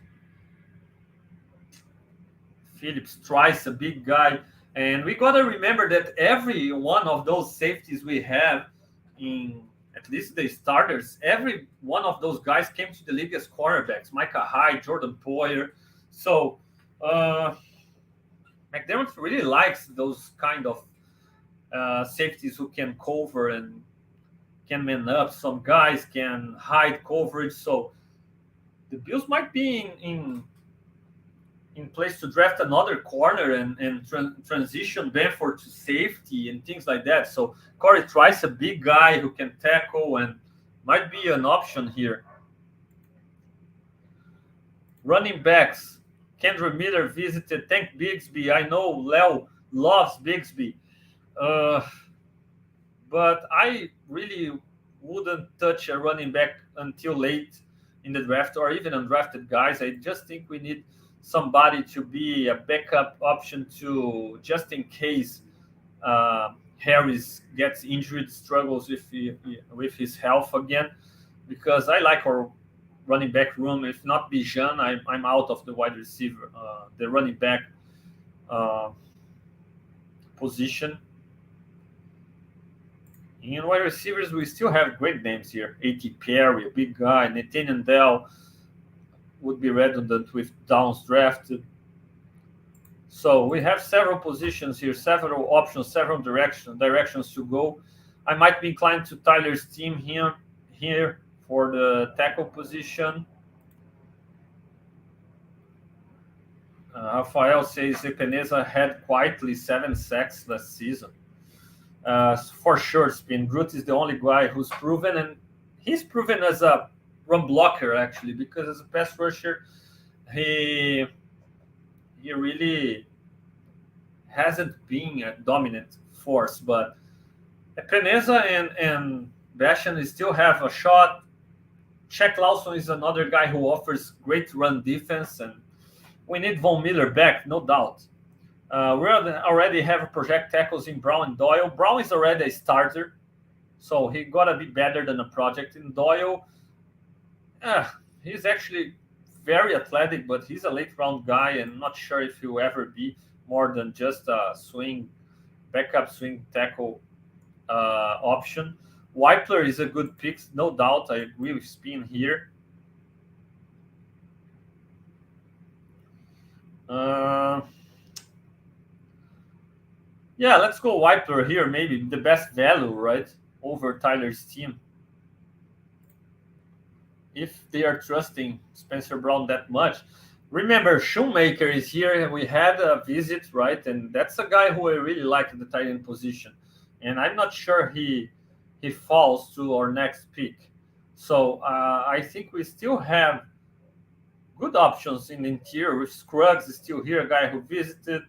Phillips Trice, a big guy. And we got to remember that every one of those safeties we have, in at least the starters, every one of those guys came to the league as cornerbacks. Micah Hyde, Jordan Poyer. So McDermott really likes those kind of safeties who can cover and can man up. Some guys can hide coverage. So the Bills might be in place to draft another corner and transition Benford to safety and things like that. So Corey Trice, a big guy who can tackle, and might be an option here. Running backs. Kendra Miller visited. Thank Bigsby. I know Leo loves Bigsby. But I really wouldn't touch a running back until late in the draft, or even undrafted guys. I just think we need somebody to be a backup option to, just in case Harris gets injured, struggles with his health again. because I like our running back room. If not Bijan, I'm out of the wide receiver, the running back uh, position. In wide receivers, we still have great names here. A.T. Perry, a big guy. Nathaniel Dell would be redundant with Downs drafted. So we have several positions here, several options, several directions to go. I might be inclined to Tyler's team here for the tackle position. Rafael says Epeneza had quietly 7 sacks last season. For sure, Spin. Groot is the only guy who's proven, and he's proven as a run blocker actually, because as a pass rusher, he really hasn't been a dominant force. But Peneza and Bashan still have a shot. Shaq Lawson is another guy who offers great run defense, and we need Von Miller back, no doubt. We already have project tackles in Brown and Doyle. Brown is already a starter, so he gotta be better than a project. In Doyle, he's actually very athletic, but he's a late round guy, and not sure if he'll ever be more than just a backup swing tackle option. Weipler is a good pick, no doubt. I agree with Spin here. Yeah, let's go Weipler here. Maybe the best value, right, over Tyler's team. If they are trusting Spencer Brown that much. Remember, Shoemaker is here. We had a visit, right? And that's a guy who I really like in the tight end position. And I'm not sure he falls to our next pick. So I think we still have good options in the interior. With Scruggs is still here, a guy who visited.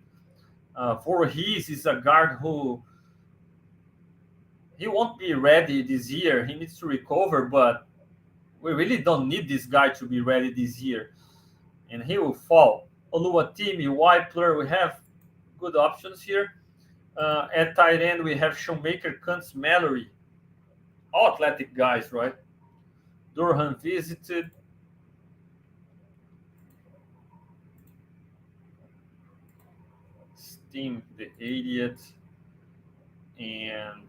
Voorhees is a guard who he won't be ready this year. He needs to recover, but we really don't need this guy to be ready this year. And he will fall. Oluwatimi, Weipler, we have good options here. At tight end, we have Shoemaker, Kuntz, Mallory. All athletic guys, right? Durham visited. Steen, the idiot. And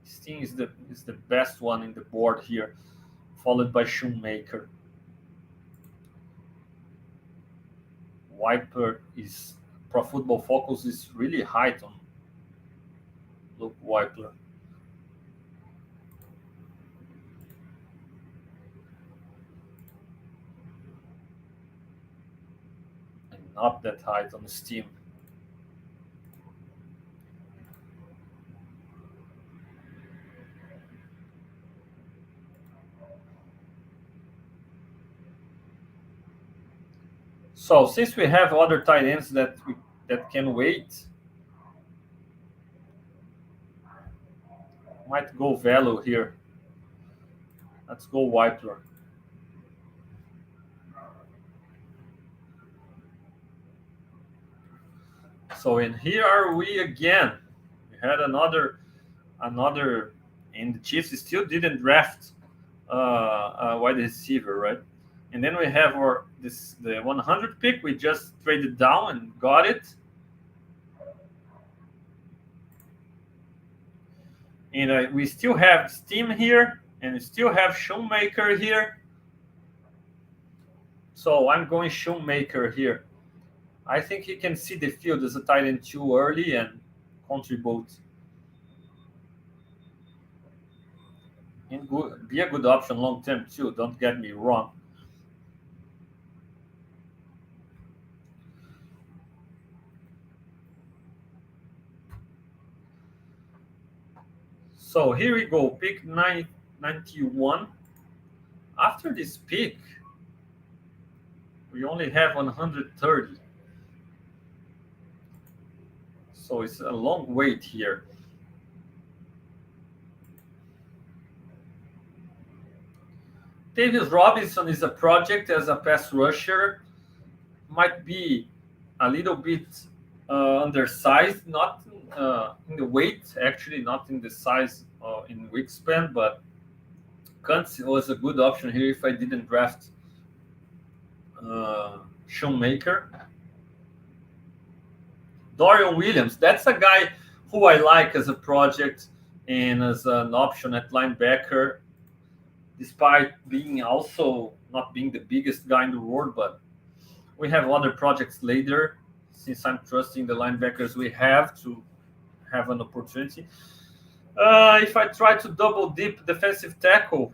Steen is the best one in the board here, followed by Shoemaker. Weipler is Pro Football Focus is really high on Luke Weipler. And not that high on Steam. So since we have other tight ends that can wait, might go value here. Let's go Weipler. So in here are we again. We had another, and the Chiefs still didn't draft a wide receiver, right? And then we have the 100 pick. We just traded down and got it. And we still have Steam here, and we still have Shoemaker here. So I'm going Shoemaker here. I think he can see the field as a tight end too early and contribute. And be a good option long term too. Don't get me wrong. So here we go, pick 91. After this pick, we only have 130. So it's a long wait here. Davis Robinson is a project as a pass rusher. Might be a little bit undersized, not in the weight, actually, not in the size in wingspan, but Kuntz was a good option here if I didn't draft Shoemaker. Dorian Williams, that's a guy who I like as a project and as an option at linebacker, despite being also not being the biggest guy in the world, but we have other projects later since I'm trusting the linebackers we have to have an opportunity. If I try to double dip defensive tackle,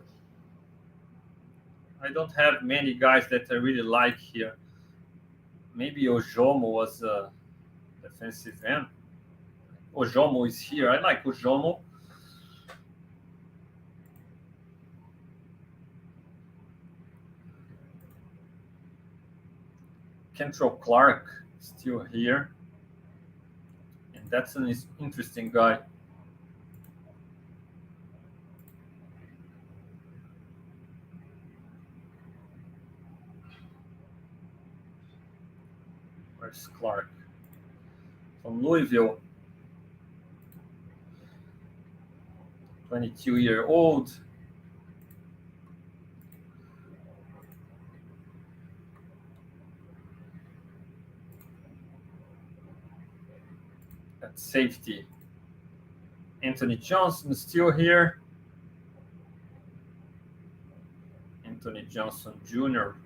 I don't have many guys that I really like here. Maybe Ojomo was a defensive end. Ojomo is here. I like Ojomo. Kentrell Clark still here. And that's an interesting guy. Where's Clark? From Louisville. 22-year-old. At safety. Anthony Johnson still here. Anthony Johnson Jr.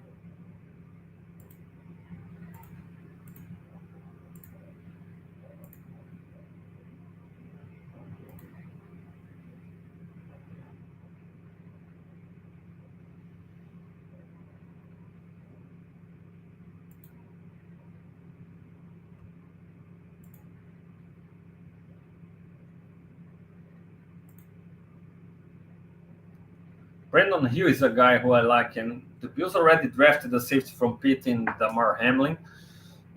Brandon Hill is a guy who I like, and the Bills already drafted a safety from Pitt in Damar Hamlin,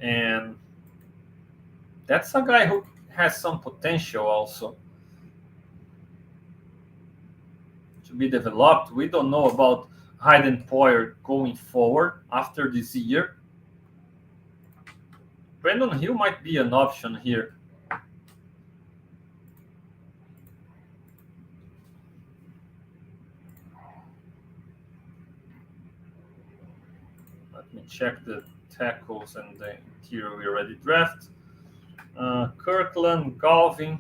and that's a guy who has some potential also to be developed. We don't know about Hayden Poyer going forward after this year. Brandon Hill might be an option here. Let me check the tackles and the interior we already drafted. Kirkland, Galvin.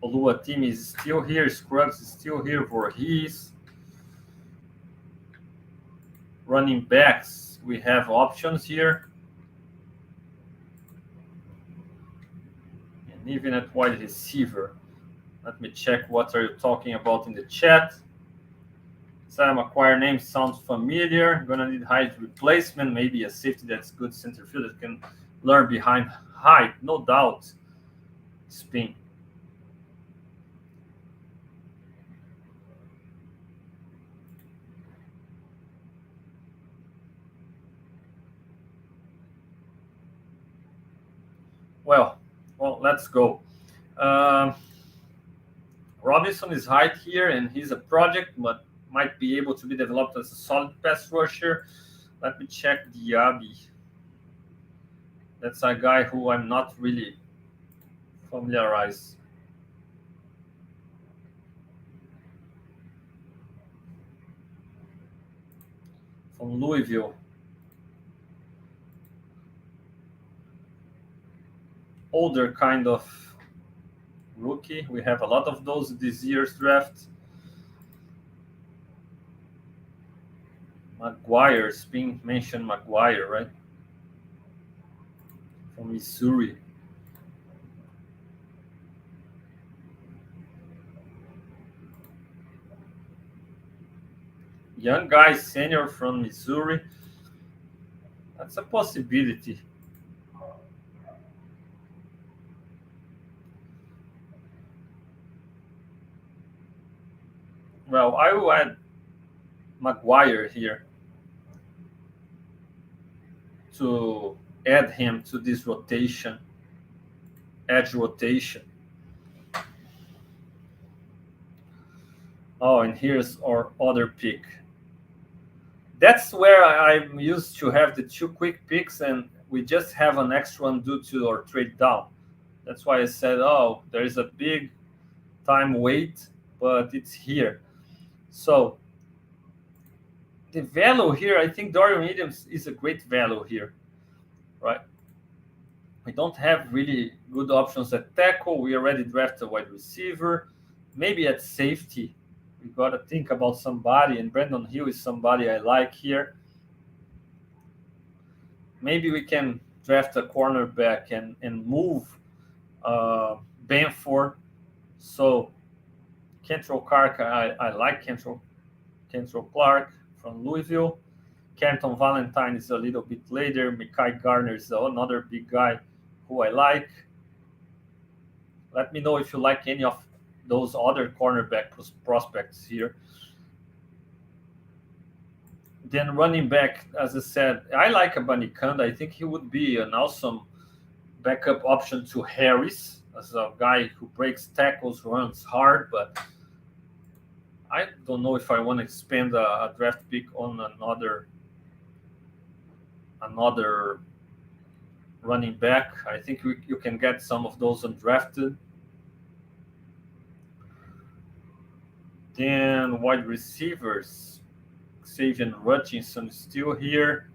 Oluwatimi is still here. Scruggs is still here. Voorhees. Running backs, we have options here. And even at wide receiver. Let me check what are you talking about in the chat. Sam McQuire name sounds familiar. Gonna need height replacement, maybe a safety that's good center field that can learn behind height, no doubt. Spin. Well, let's go. Robinson is height here, and he's a project, but might be able to be developed as a solid pass rusher. Let me check Diaby. That's a guy who I'm not really familiarized. From Louisville. Older kind of rookie. We have a lot of those this year's draft. McGuire's being mentioned, McGuire, right? From Missouri. Young guy, senior from Missouri. That's a possibility. Well, I will add McGuire here to add him to this rotation, edge rotation. Oh, and here's our other pick. That's where I'm used to have the 2 quick picks, and we just have an extra one due to our trade down. That's why I said, oh, there is a big time wait, but it's here. So the value here, I think Dorian Williams is a great value here, right? We don't have really good options at tackle. We already drafted a wide receiver. Maybe at safety, we got to think about somebody, and Brandon Hill is somebody I like here. Maybe we can draft a cornerback and move Benford. So Kentrell Clark, I like Kentrell Clark from Louisville. Kenton Valentine is a little bit later. Mekhi Garner is another big guy who I like. Let me know if you like any of those other cornerback prospects here. Then running back, as I said, I like Abanikanda. I think he would be an awesome backup option to Harris as a guy who breaks tackles, runs hard, but I don't know if I want to spend a draft pick on another running back. I think you can get some of those undrafted. Then wide receivers, Xavier Hutchinson is still here.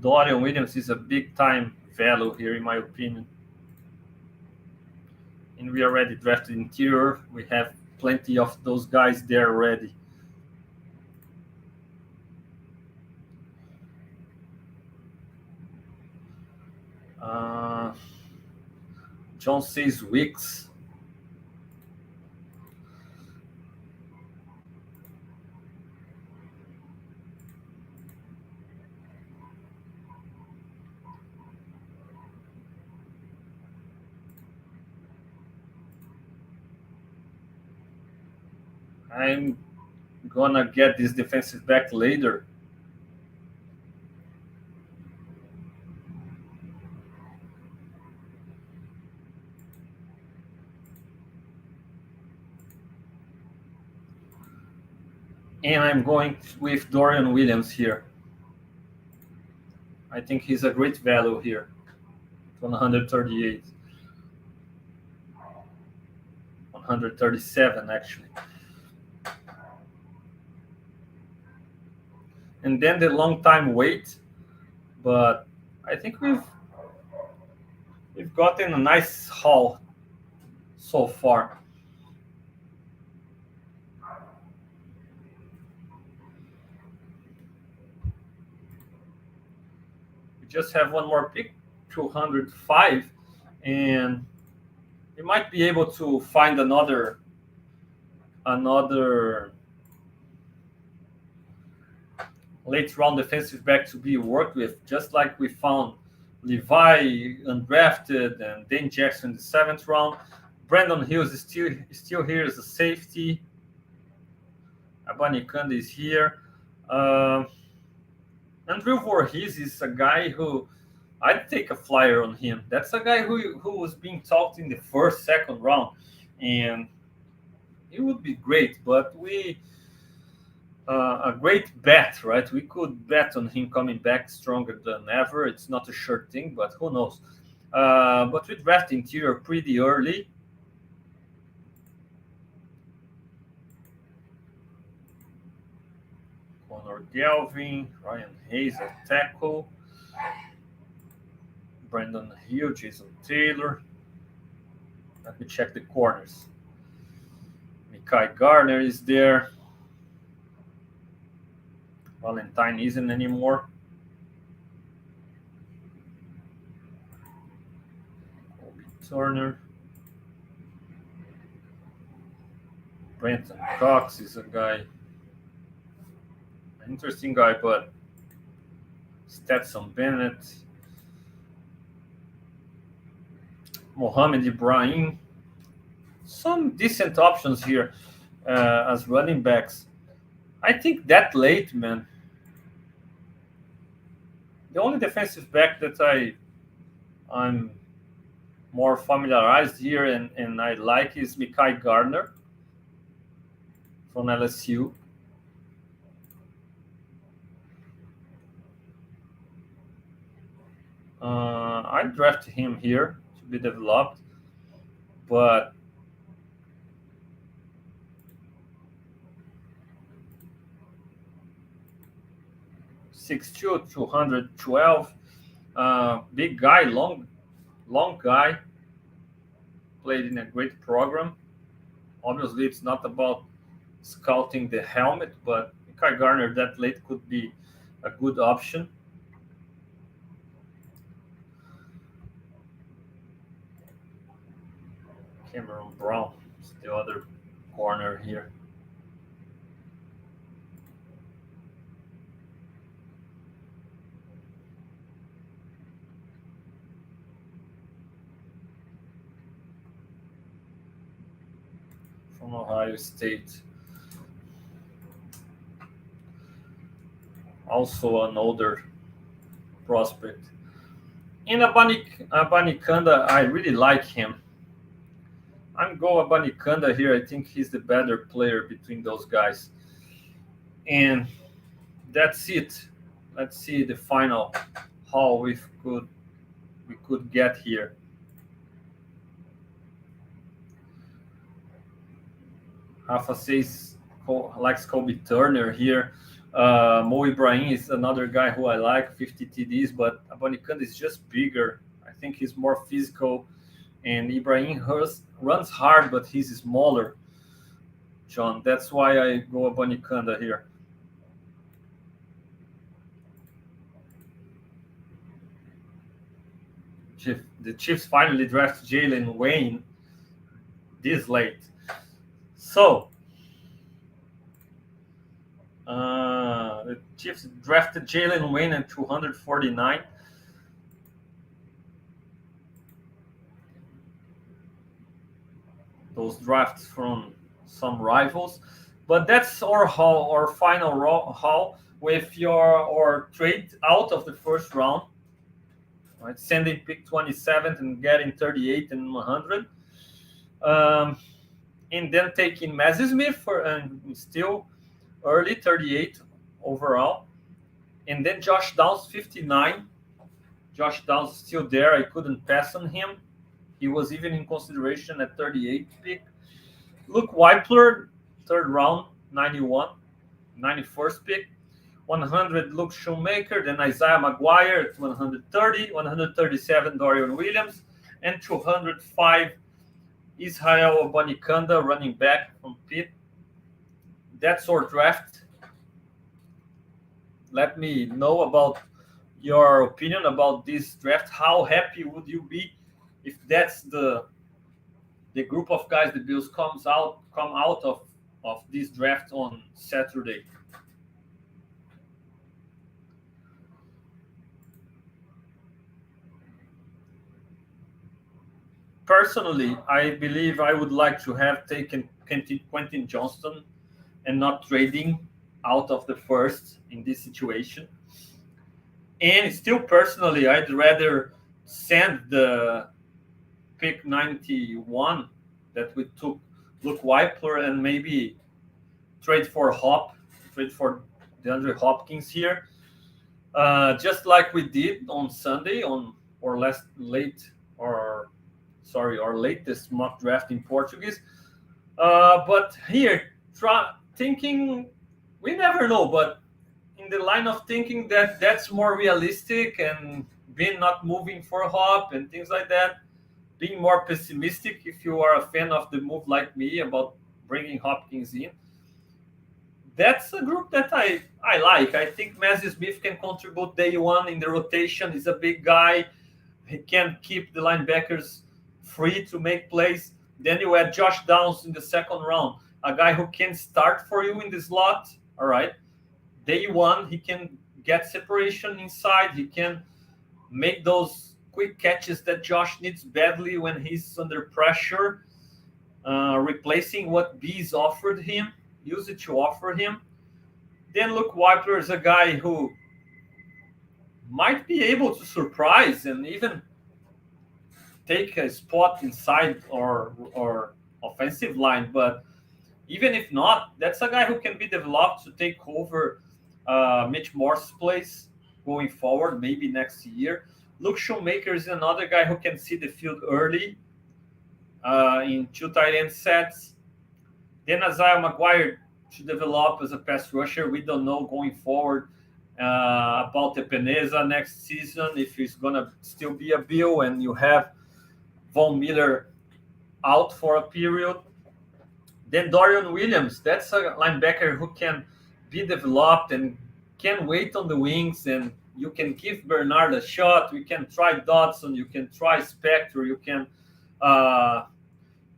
Dorian Williams is a big time value here, in my opinion. And we already drafted interior. We have plenty of those guys there already. John says Wicks. I'm gonna get this defensive back later. And I'm going with Dorian Williams here. I think he's a great value here. 138. 137 actually. And then the long time wait, but I think we've gotten a nice haul so far. We just have one more pick, 205, and we might be able to find another late round defensive back to be worked with, just like we found Levi undrafted and Dane Jackson in the 7th round. Brandon Hills is still here as a safety. Abanikanda is here. Andrew Voorhees is a guy who I'd take a flyer on him. That's a guy who was being talked in the 1st, 2nd round, and it would be great. But a great bet, right? We could bet on him coming back stronger than ever. It's not a sure thing, but who knows? But we draft interior pretty early. Connor Galvin, Ryan Hayes at tackle, Brandon Hill, Jason Taylor. Let me check the corners. Mekhi Garner is there. Valentine isn't anymore. Colby Turner. Brenton Cox is a guy. An interesting guy, but Stetson Bennett. Mohamed Ibrahim. Some decent options here as running backs. I think that late, man. The only defensive back that I'm more familiarized here and I like is Mekhi Garner from LSU. I draft him here to be developed. but 6'2", 212, big guy, long guy, played in a great program. Obviously, it's not about scouting the helmet, but Kai Garner that late could be a good option. Cameron Brown is the other corner here. From Ohio State. Also an older prospect. In Abanikanda, I really like him. I'm going Abanikanda here. I think he's the better player between those guys. And that's it. Let's see the final haul we could get here. Rafa says likes Kobe Turner here. Mo Ibrahim is another guy who I like, 50 TDs, but Abanikanda is just bigger. I think he's more physical, and Ibrahim runs hard, but he's smaller. John, that's why I go Abanikanda here. The Chiefs finally draft Jalen Wayne this late. So, the Chiefs drafted Jalen Wayne at 249. Those drafts from some rivals. But that's our haul, our final haul with your trade out of the first round. Right, sending pick 27th and getting 38 and 100. And then taking Mazzy Smith and still early 38 overall. And then Josh Downs 59. Josh Downs still there. I couldn't pass on him. He was even in consideration at 38 pick. Luke Weipler, third round, 91, 91st pick. 100 Luke Shoemaker, then Isaiah McGuire at 130, 137 Dorian Williams, and 205 Israel Abanikanda, running back from Pitt. That's our draft. Let me know about your opinion about this draft. How happy would you be if that's the group of guys the Bills come out of this draft on Saturday? Personally, I believe I would like to have taken Quentin Johnston and not trading out of the first in this situation. And still, personally, I'd rather send the pick 91 that we took Luke Weipler and maybe trade for DeAndre Hopkins here, just like we did on Sunday our latest mock draft in Portuguese. But here, thinking, we never know, but in the line of thinking that's more realistic and being not moving for Hop and things like that, being more pessimistic if you are a fan of the move like me about bringing Hopkins in. That's a group that I like. I think Mazzy Smith can contribute day one in the rotation. He's a big guy. He can keep the linebackers free to make plays. Then you add Josh Downs in the second round, a guy who can start for you in the slot. All right. Day one, he can get separation inside. He can make those quick catches that Josh needs badly when he's under pressure, replacing what Bees offered him, use it to offer him. Then Luke Weipler is a guy who might be able to surprise and even take a spot inside or offensive line. But even if not, that's a guy who can be developed to take over Mitch Morse's place going forward, maybe next year. Luke Shoemaker is another guy who can see the field early, in 2 tight end sets. Then Isaiah McGuire to develop as a pass rusher. We don't know going forward about Epeneza next season, if he's going to still be a Bill, and you have Von Miller out for a period. Then Dorian Williams, that's a linebacker who can be developed and can wait on the wings, and you can give Bernard a shot. You can try Dodson, you can try Spectre, uh,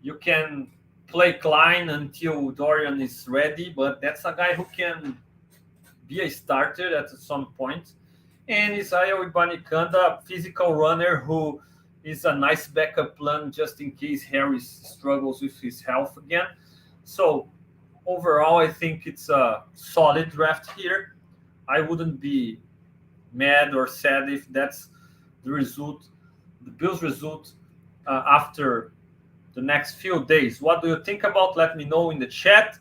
you can play Klein until Dorian is ready, but that's a guy who can be a starter at some point. And Isaiah Ibanikanda, physical runner who is a nice backup plan just in case Harris struggles with his health again. So overall, I think it's a solid draft here. I wouldn't be mad or sad if that's the result, the Bills' result after the next few days. What do you think about? Let me know in the chat.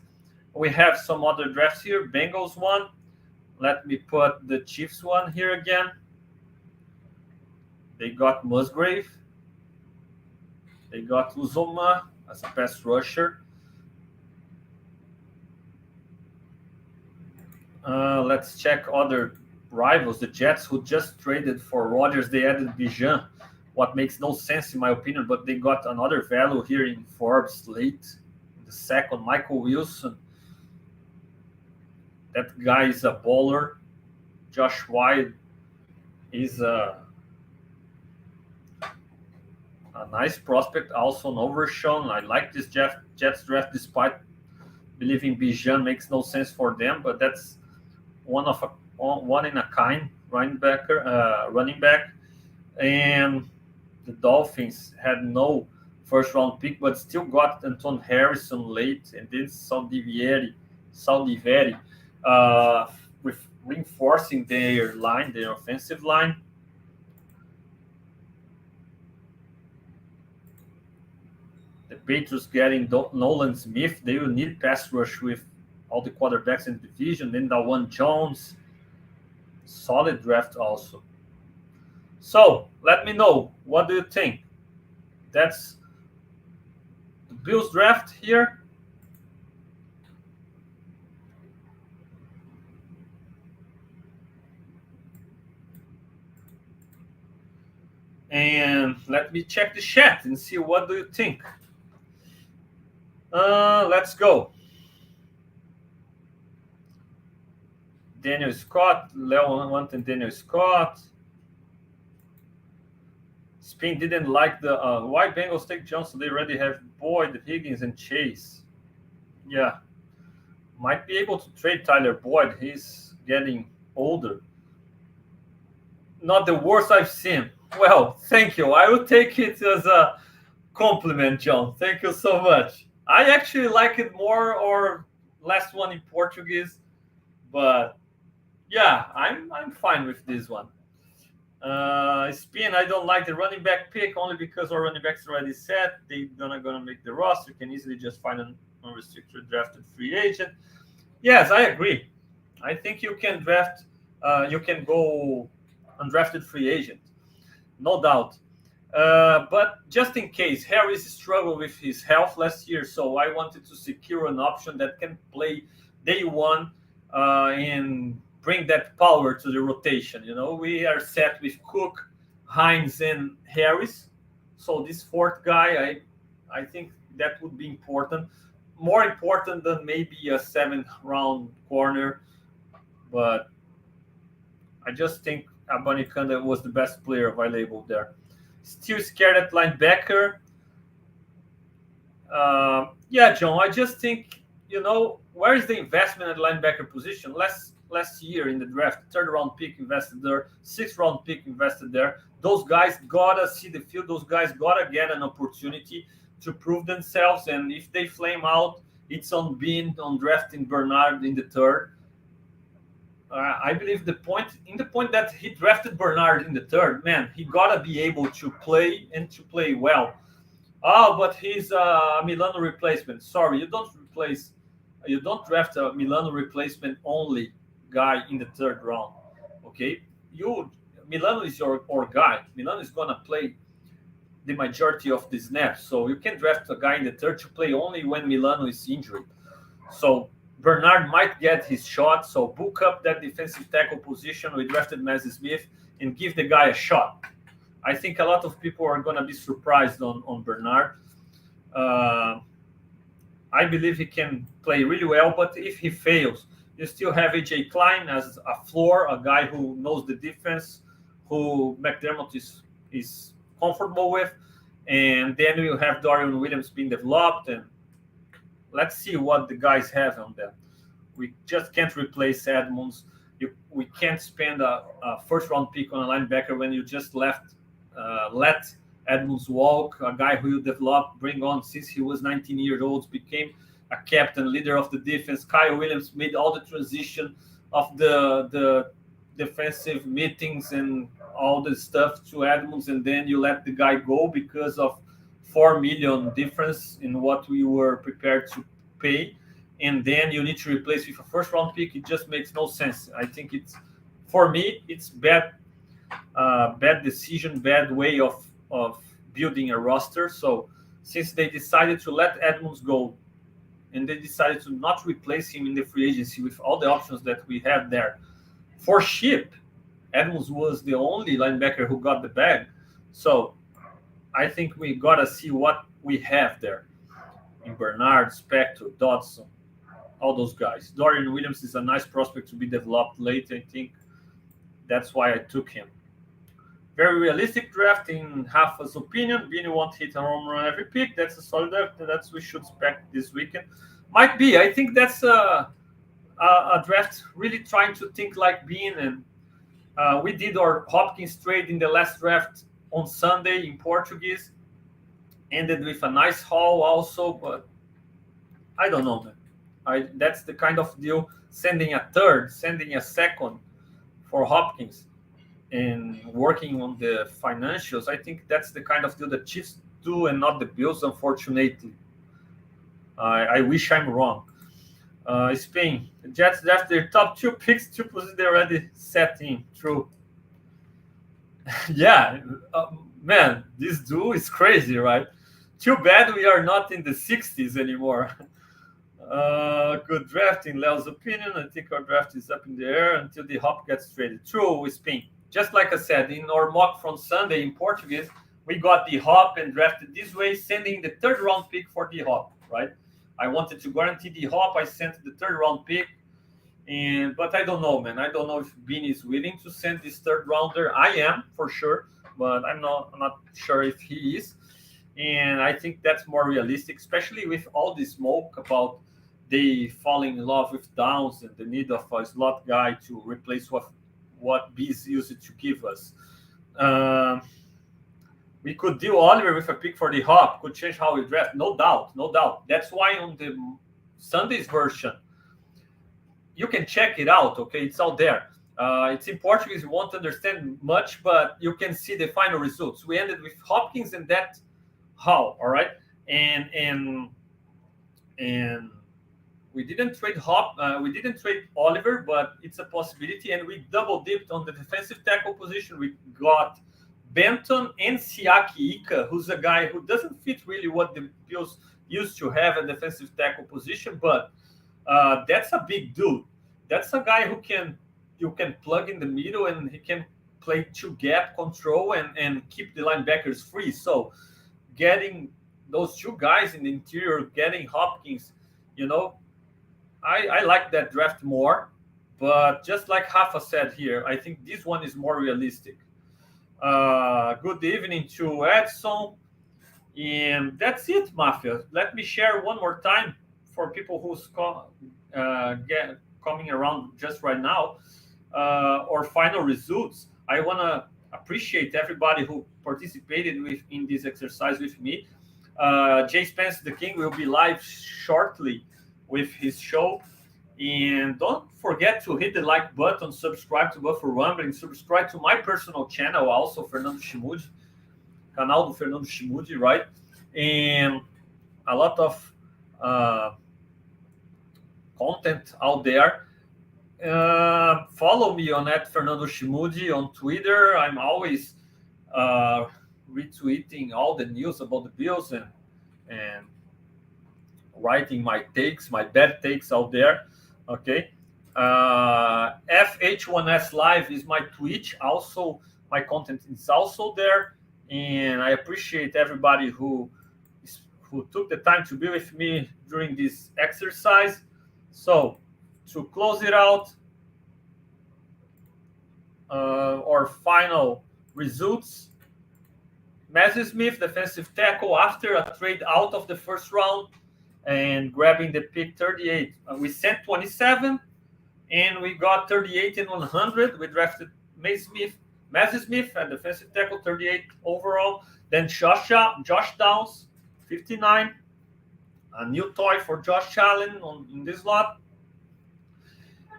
We have some other drafts here. Bengals one. Let me put the Chiefs one here again. They got Musgrave. They got Uzoma as a pass rusher. Let's check other rivals. The Jets, who just traded for Rodgers, they added Bijan, what makes no sense in my opinion, but they got another value here in Forbes late. The second, Michael Wilson. That guy is a baller. Josh White is a nice prospect, also an overshown. I like this Jets draft despite believing Bijan makes no sense for them, but that's one in a kind running back. And the Dolphins had no first round pick, but still got Anton Harrison late, and then Saldivari, with reinforcing their line, their offensive line. The Patriots getting Nolan Smith. They will need pass rush with all the quarterbacks in the division. Then Dawan Jones. Solid draft also. So let me know. What do you think? That's the Bills draft here. And let me check the chat and see what do you think. Let's go. Daniel Scott, Leo wanted Daniel Scott. Spain didn't like the why Bengals take Johnson. They already have Boyd, Higgins, and Chase. Yeah, might be able to trade Tyler Boyd. He's getting older. Not the worst I've seen. Well, thank you. I will take it as a compliment, John. Thank you so much. I actually like it more or less one in Portuguese, but yeah, I'm fine with this one. Spin, I don't like the running back pick only because our running back's already set. They're not gonna make the roster. You can easily just find an unrestricted drafted free agent. Yes, I agree. I think you can draft. You can go undrafted free agent, no doubt. But just in case, Harris struggled with his health last year, so I wanted to secure an option that can play day one and bring that power to the rotation. You know, we are set with Cook, Hines, and Harris. So this fourth guy, I think that would be important. More important than maybe a 7th round corner. But I just think Abanikanda was the best player available there. Still scared at linebacker. Yeah, John, I just think, where is the investment at linebacker position? Last year in the draft, 3rd round pick invested there, 6th round pick invested there. Those guys gotta see the field. Those guys gotta get an opportunity to prove themselves. And if they flame out, it's on Beane on drafting Bernard in the 3rd. I believe the point that he drafted Bernard in the 3rd, man, he gotta be able to play and to play well. Oh, but he's a Milano replacement. Sorry, you don't draft a Milano replacement only guy in the 3rd round. Okay, Milano is your guy. Milano is gonna play the majority of the snaps. So you can draft a guy in the third to play only when Milano is injured. So Bernard might get his shot. So book up that defensive tackle position. We drafted Mazzy Smith and give the guy a shot. I think a lot of people are going to be surprised on Bernard. I believe he can play really well, but if he fails, you still have AJ Klein as a floor, a guy who knows the defense, who McDermott is comfortable with, and then you have Dorian Williams being developed, and let's see what the guys have on them. We just can't replace Edmonds. We can't spend a first-round pick on a linebacker when you just let Edmonds walk, a guy who you developed, bring on since he was 19 years old, became a captain, leader of the defense. Kyle Williams made all the transition of the defensive meetings and all the stuff to Edmonds, and then you let the guy go because of $4 million difference in what we were prepared to pay, and then you need to replace with a first-round pick. It just makes no sense. I think for me, it's bad decision, bad way of building a roster. So since they decided to let Edmonds go and they decided to not replace him in the free agency with all the options that we had there for cheap, Edmonds was the only linebacker who got the bag. So I think we got to see what we have there in Bernard, Spector, Dodson, all those guys. Dorian Williams is a nice prospect to be developed late. I think that's why I took him. Very realistic draft in Rafa's opinion. Beanie won't hit a home run every pick. That's a solid draft. That's we should expect this weekend. Might be. I think that's a draft really trying to think like Beane. And we did our Hopkins trade in the last draft on Sunday in Portuguese. Ended with a nice haul also, but I don't know, man. That's the kind of deal. Sending a third, sending a second for Hopkins, and working on the financials, I think that's the kind of deal the Chiefs do and not the Bills, unfortunately. I wish I'm wrong. Spain, the Jets draft their top 2 picks, 2 positions they already set in. True. Yeah, man, this dude is crazy, right? Too bad we are not in the 60s anymore. Good draft in Leo's opinion. I think our draft is up in the air until the Hop gets traded. True, Spain. Just like I said, in our mock from Sunday in Portuguese, we got the Hop and drafted this way, sending the 3rd round pick for the Hop, right? I wanted to guarantee the Hop. I sent the 3rd round pick, but I don't know, man. I don't know if Beanie is willing to send this 3rd rounder. I am, for sure, but I'm not sure if he is. And I think that's more realistic, especially with all this smoke about they falling in love with Downs and the need of a slot guy to replace what Bees used to give us. We could deal Oliver with a pick for the Hop, could change how we draft. No doubt. That's why on the Sunday's version, you can check it out, okay? It's out there. It's in Portuguese. You won't understand much, but you can see the final results. We ended with Hopkins and that how, all right? And we didn't trade we didn't trade Oliver, but it's a possibility. And we double dipped on the defensive tackle position. We got Benton and Siaki Ika, who's a guy who doesn't fit really what the Bills used to have a defensive tackle position, but that's a big dude. That's a guy who you can plug in the middle and he can play 2 gap control and keep the linebackers free. So getting those 2 guys in the interior, getting Hopkins, I like that draft more. But just like Rafa said here, I think this one is more realistic. Good evening to Edson. And that's it, Mafia. Let me share one more time for people who's coming around just right now. Our final results. I want to appreciate everybody who participated in this exercise with me. Jay Spence the King will be live shortly with his show. And don't forget to hit the like button, subscribe to Buffalo Rumbling, subscribe to my personal channel also, Fernando Schmude, canal do Fernando Schmude, right? And a lot of content out there. Follow me on @Fernando Schmude on Twitter. I'm always retweeting all the news about the Bills and writing my takes, my bad takes out there. Okay. FH1S Live is my Twitch. Also, my content is also there, and I appreciate everybody who took the time to be with me during this exercise. So, to close it out, our final results. Mazzy Smith, defensive tackle, after a trade out of the first round and grabbing the pick 38. We sent 27, and we got 38 and 100. We drafted Mazzy Smith, a defensive tackle, 38 overall. Then Josh Downs, 59. A new toy for Josh Allen in this lot.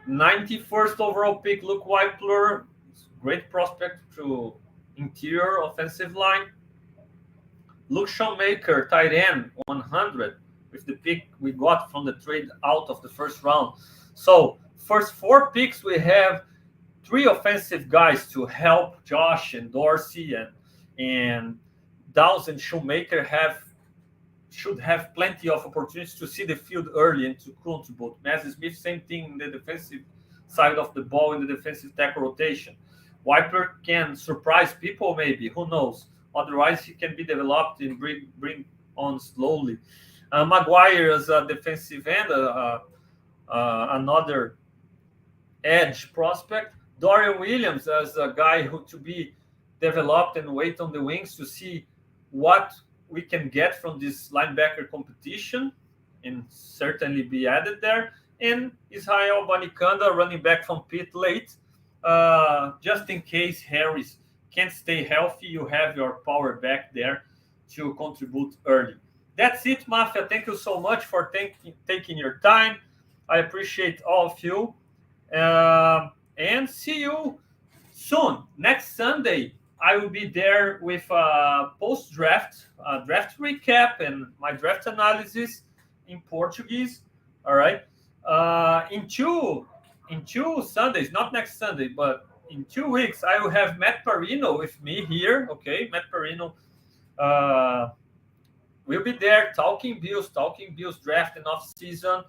91st overall pick, Luke Wypler, great prospect to interior offensive line. Luke Shoemaker, tight end, 100, with the pick we got from the trade out of the first round. So, first 4 picks, we have 3 offensive guys to help Josh and Dorsey, and Downs and Shoemaker should have plenty of opportunities to see the field early and to contribute. Mazzy Smith, same thing in the defensive side of the ball in the defensive tackle rotation. Wypler can surprise people, maybe, who knows? Otherwise, he can be developed and bring on slowly. Maguire as a defensive end, another edge prospect. Dorian Williams as a guy who to be developed and wait on the wings to see what we can get from this linebacker competition and certainly be added there. And Israel Banikanda, running back from Pitt late. Just in case Harris can't stay healthy, you have your power back there to contribute early. That's it, Mafia. Thank you so much for taking your time. I appreciate all of you. And see you soon. Next Sunday, I will be there with a post-draft, draft recap, and my draft analysis in Portuguese. All right. In two Sundays, not next Sunday, but in 2 weeks, I will have Matt Parino with me here. Okay, Matt Parino will be there talking Bills draft and off season.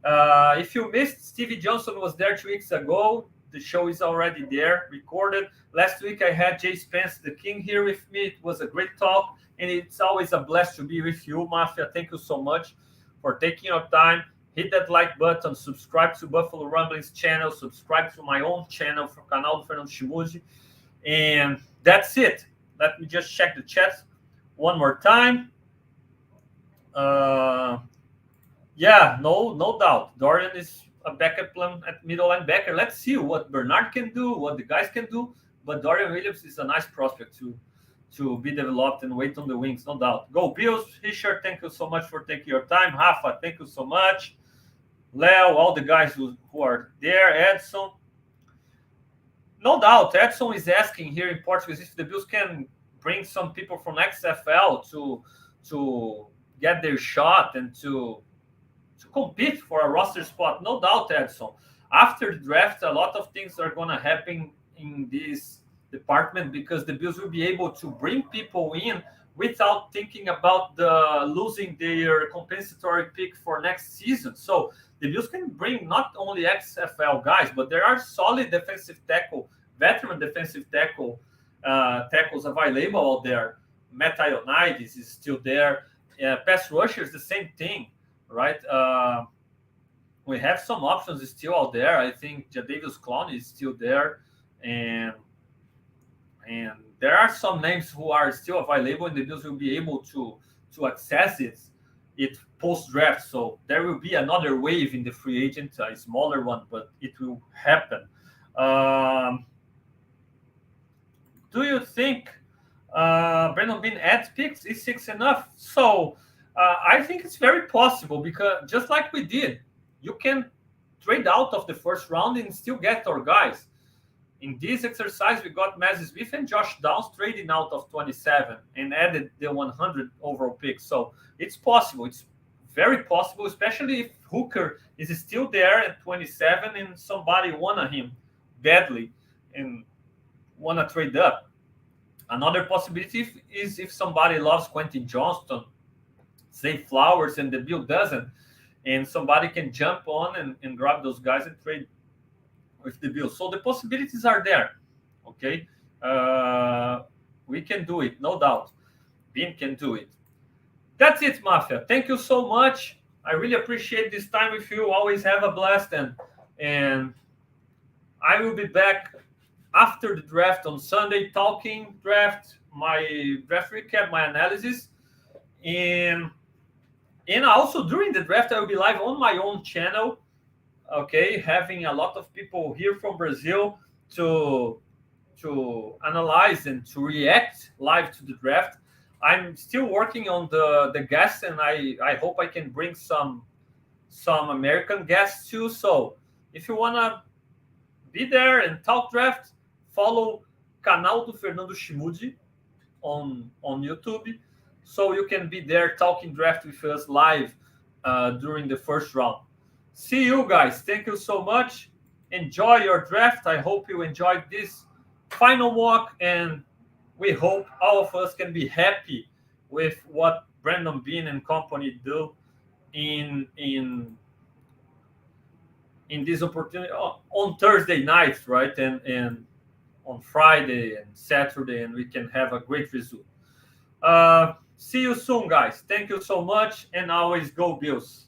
If you missed, Stevie Johnson was there 2 weeks ago. The show is already there, recorded. Last week, I had Jay Spence, the King, here with me. It was a great talk, and it's always a blast to be with you, Mafia. Thank you so much for taking your time. Hit that like button, subscribe to Buffalo Rumblings channel, subscribe to my own channel for Canal Fernando Schmude. And that's it. Let me just check the chat one more time. Yeah, no doubt. Dorian is a backup plan at middle linebacker. Let's see what Bernard can do, what the guys can do. But Dorian Williams is a nice prospect to be developed and wait on the wings, no doubt. Go Bills. Richard, thank you so much for taking your time. Rafa, thank you so much. Leo, all the guys who are there. Edson. No doubt, Edson is asking here in Portugal if the Bills can bring some people from XFL to get their shot and to compete for a roster spot. No doubt, Edson. After the draft, a lot of things are going to happen in this department because the Bills will be able to bring people in without thinking about losing their compensatory pick for next season. So the Bills can bring not only XFL guys, but there are solid defensive tackle, veteran defensive tackles available out there. Matt Ioannidis is still there. Pass rushers, the same thing, right? We have some options still out there. I think Jadavius Clowney is still there, and there are some names who are still available, and the Bills will be able to access it post-draft. So there will be another wave in the free agent, a smaller one, but it will happen. Do you think Brandon Beane adds picks? Is 6 enough? So I think it's very possible because just like we did, you can trade out of the first round and still get our guys. In this exercise, we got Mazzy Smith and Josh Downs trading out of 27 and added the 100 overall pick. So it's possible. It's very possible, especially if Hooker is still there at 27 and somebody wanted him badly and want to trade up. Another possibility is if somebody loves Quentin Johnston, Zay Flowers, and the Bill doesn't, and somebody can jump on and grab those guys and trade with the Bills. So the possibilities are there. Okay, we can do it, no doubt. Beane can do it. That's it, Mafia. Thank you so much. I really appreciate this time with you. Always have a blast, and I will be back after the draft on Sunday, talking draft, my draft recap, my analysis, and also during the draft I will be live on my own channel. Okay, having a lot of people here from Brazil to analyze and to react live to the draft. I'm still working on the guests, and I hope I can bring some American guests too. So if you wanna be there and talk draft, follow Canal do Fernando Schmude on YouTube, so you can be there talking draft with us live during the first round. See you guys. Thank you so much. Enjoy your draft. I hope you enjoyed this final mock, and we hope all of us can be happy with what Brandon Beane and company do in this opportunity on Thursday nights, right? And on Friday and Saturday, and we can have a great result. See you soon, guys. Thank you so much, and always go Bills.